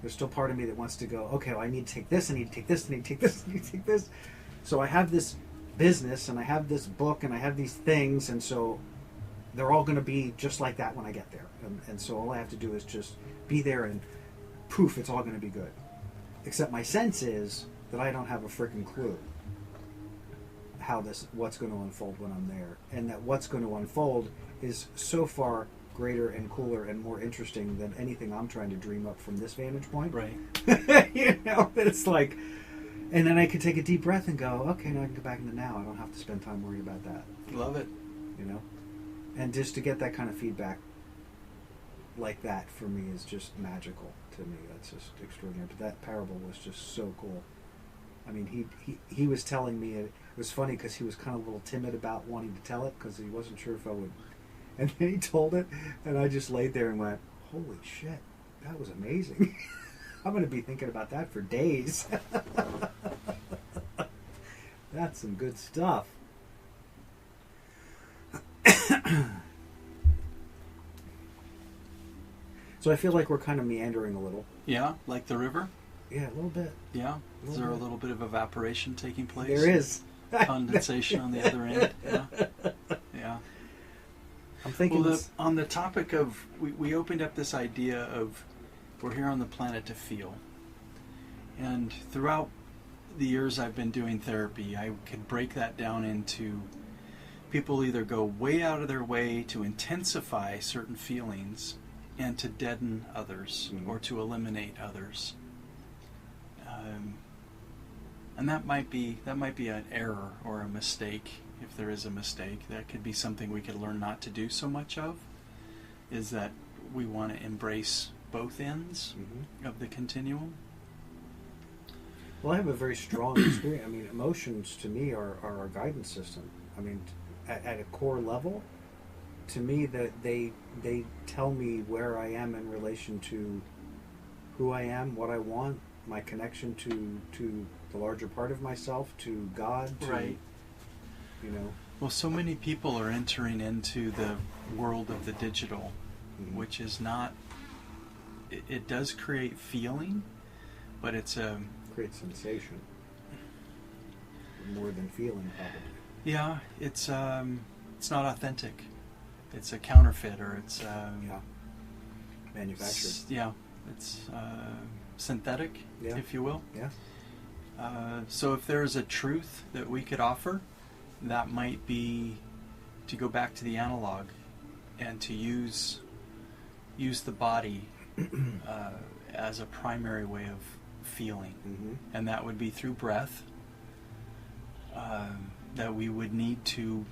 There's still part of me that wants to go, okay, well, I need to take this, I need to take this, I need to take this, I need to take this. So I have this business, and I have this book, and I have these things, and so they're all going to be just like that when I get there. And so all I have to do is just be there, and poof, it's all going to be good. Except my sense is that I don't have a freaking clue what's going to unfold when I'm there, and that what's going to unfold is so far greater and cooler and more interesting than anything I'm trying to dream up from this vantage point. Right. That it's like, and then I could take a deep breath and go, okay, now I can go back into now. I don't have to spend time worrying about that. Love it. And just to get that kind of feedback like that for me is just magical to me. That's just extraordinary. But that parable was just so cool. I mean, he was telling me, it was funny because he was kind of a little timid about wanting to tell it because he wasn't sure if I would. And then he told it, and I just laid there and went, holy shit, that was amazing. I'm going to be thinking about that for days. That's some good stuff. So I feel like we're kind of meandering a little. Yeah, like the river? Yeah, a little bit. Yeah? Is there a little bit of evaporation taking place? There is. Condensation on the other end? Yeah. Yeah. I'm thinking... Well, on the topic of... We opened up this idea of we're here on the planet to feel. And throughout the years I've been doing therapy, I could break that down into people either go way out of their way to intensify certain feelings and to deaden others, or to eliminate others. And that might be an error or a mistake, if there is a mistake. That could be something we could learn not to do so much of, is that we want to embrace both ends of the continuum. Well, I have a very strong experience. I mean, emotions to me are our guidance system. I mean, at a core level, to me, that they tell me where I am in relation to who I am, what I want, my connection to the larger part of myself, to God, right. You know. Well, so many people are entering into the world of the digital, which is not. It does create feeling, but it's a create sensation more than feeling, probably. Yeah, it's not authentic. It's a counterfeit, or it's manufactured. It's synthetic, Yeah. if you will. Yeah. So if there's a truth that we could offer, that might be to go back to the analog and to use the body as a primary way of feeling. And that would be through breath, that we would need to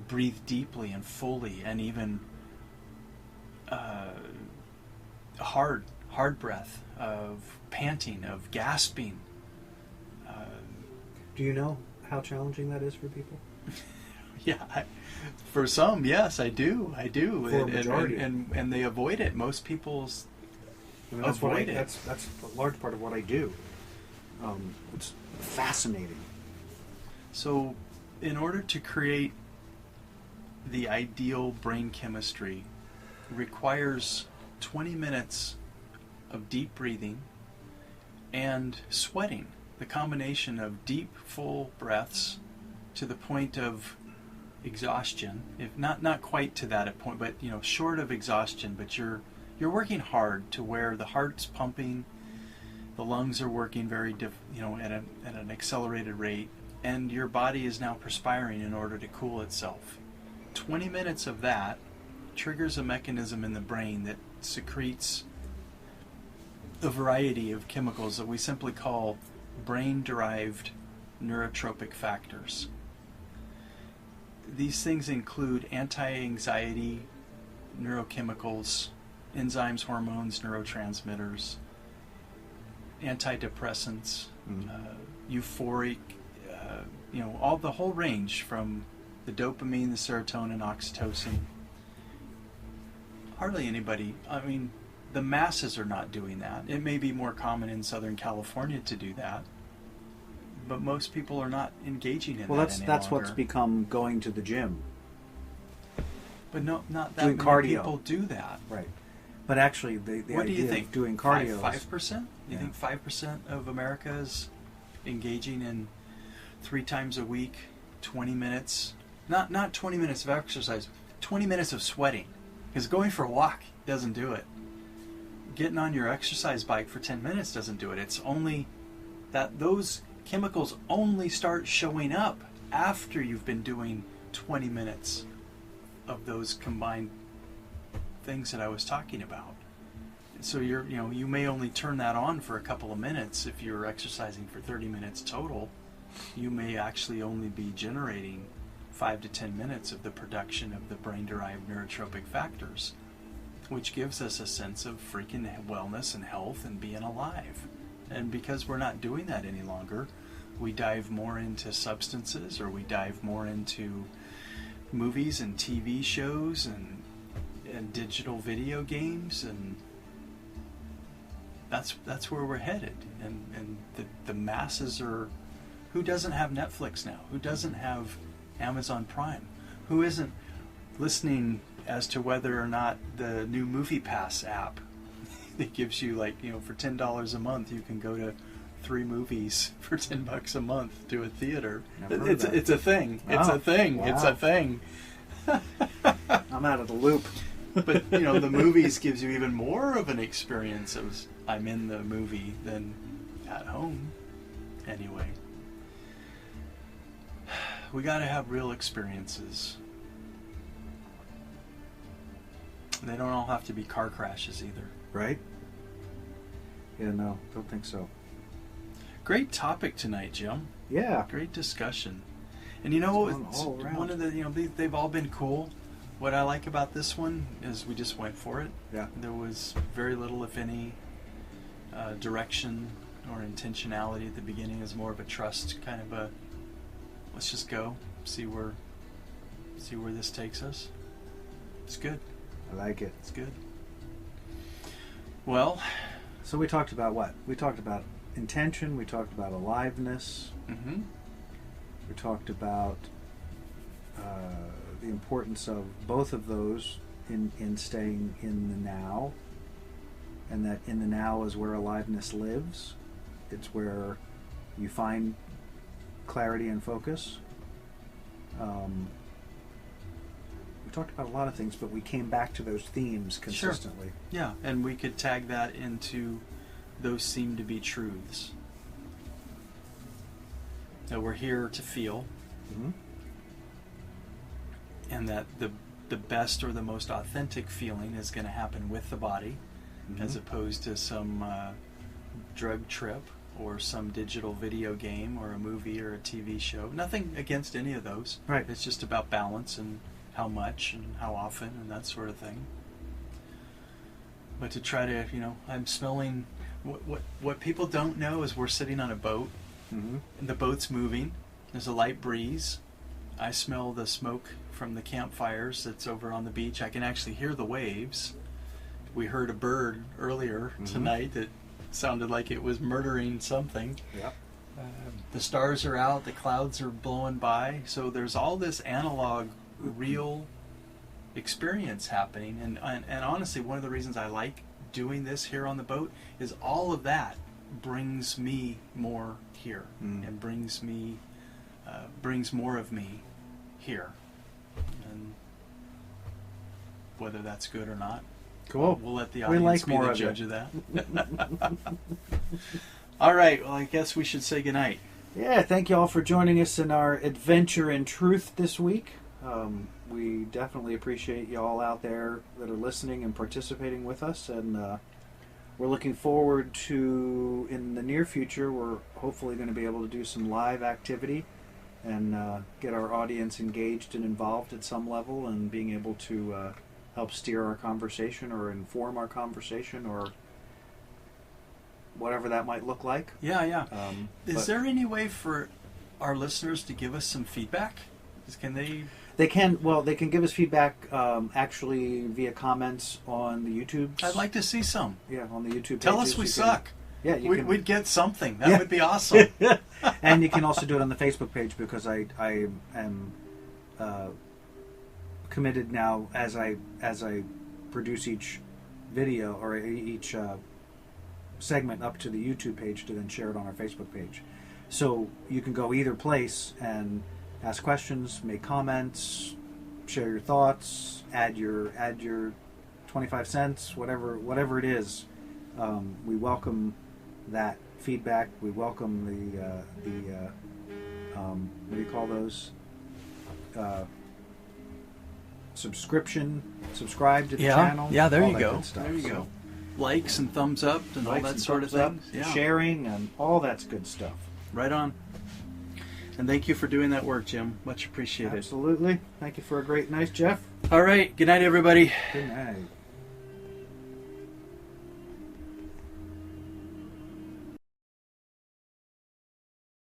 breathe deeply and fully, and even hard breath, of panting, of gasping. Do you know how challenging that is for people? Yeah, for some, yes, I do. For a majority. And they avoid it. Most people avoid it. That's a large part of what I do. It's fascinating. So, in order to create the ideal brain chemistry, requires 20 minutes of deep breathing and sweating. The combination of deep, full breaths to the point of exhaustion, if not quite to that point, but short of exhaustion. But you're working hard to where the heart's pumping, the lungs are working very at an accelerated rate, and your body is now perspiring in order to cool itself. 20 minutes of that triggers a mechanism in the brain that secretes a variety of chemicals that we simply call brain-derived neurotropic factors. These things include anti-anxiety neurochemicals, enzymes, hormones, neurotransmitters, antidepressants, euphoric, all the whole range from the dopamine, the serotonin, oxytocin. Hardly anybody, the masses are not doing that. It may be more common in Southern California to do that, but most people are not engaging in that any that's longer. what's become going to the gym. But not that doing many cardio. people do that. Right. But actually, the What do idea you think? of doing cardio 5%? You think 5% of America is engaging in 3 times a week, 20 minutes? Not 20 minutes of exercise, 20 minutes of sweating. Because going for a walk doesn't do it. Getting on your exercise bike for 10 minutes doesn't do it. It's only that those chemicals only start showing up after you've been doing 20 minutes of those combined things that I was talking about. So you may only turn that on for a couple of minutes. If you're exercising for 30 minutes total, you may actually only be generating 5 to 10 minutes of the production of the brain-derived neurotropic factors, which gives us a sense of freaking wellness and health and being alive. And because we're not doing that any longer, we dive more into substances, or we dive more into movies and TV shows and digital video games, and that's where we're headed. And the masses are. Who doesn't have Netflix now? Who doesn't have Amazon Prime? Who isn't listening as to whether or not the new Movie Pass app that gives you for $10 a month you can go to 3 movies for $10 a month to a theater? It's a thing. It's a thing. Wow. It's a thing. I'm out of the loop. But the movies gives you even more of an experience of I'm in the movie than at home. Anyway, we got to have real experiences. They don't all have to be car crashes either. Right? Yeah, no, don't think so. Great topic tonight, Jim. Yeah. Great discussion. And all around. One of the they've all been cool. What I like about this one is we just went for it. Yeah. There was very little, if any, direction or intentionality at the beginning. It was more of a trust kind of a. Let's just go, see where this takes us. It's good. I like it. It's good. Well, so we talked about what? We talked about intention. We talked about aliveness. Mm-hmm. We talked about the importance of both of those in staying in the now, and that in the now is where aliveness lives. It's where you find clarity and focus. We talked about a lot of things, but we came back to those themes consistently. Sure. Yeah, and we could tag that into those seem to be truths. That we're here to feel, and that the best or the most authentic feeling is going to happen with the body, as opposed to some drug trip or some digital video game or a movie or a TV show. Nothing against any of those. Right. It's just about balance and how much and how often and that sort of thing. But to try to, I'm smelling, what people don't know is we're sitting on a boat, and the boat's moving. There's a light breeze. I smell the smoke from the campfires that's over on the beach. I can actually hear the waves. We heard a bird earlier tonight that sounded like it was murdering something. Yep. The stars are out, the clouds are blowing by, so there's all this analog, real experience happening. And honestly, one of the reasons I like doing this here on the boat is all of that brings me more here and brings more of me here. And whether that's good or not, cool. We'll let the audience be the judge of that. All right. Well, I guess we should say goodnight. Yeah, thank you all for joining us in our adventure in truth this week. We definitely appreciate you all out there that are listening and participating with us, and we're looking forward to, in the near future, we're hopefully going to be able to do some live activity and get our audience engaged and involved at some level, and being able to help steer our conversation or inform our conversation or whatever that might look like. Yeah. Is there any way for our listeners to give us some feedback? Can they? They can give us feedback actually via comments on the YouTube. I'd like to see some. Yeah, on the YouTube. Tell us we suck. Yeah, we'd get something. That would be awesome. And you can also do it on the Facebook page, because I am committed now, as I produce each video or each segment up to the YouTube page, to then share it on our Facebook page. So you can go either place and ask questions, make comments, share your thoughts, add your 25 cents, whatever it is. We welcome that feedback. We welcome the what do you call those? Subscribe to the channel. Yeah, there you go. There you go. Likes and thumbs up and all that sort of thing. Sharing and all that's good stuff. Right on. And thank you for doing that work, Jim. Much appreciated. Absolutely. Thank you for a great night, Jeff. All right. Good night, everybody. Good night.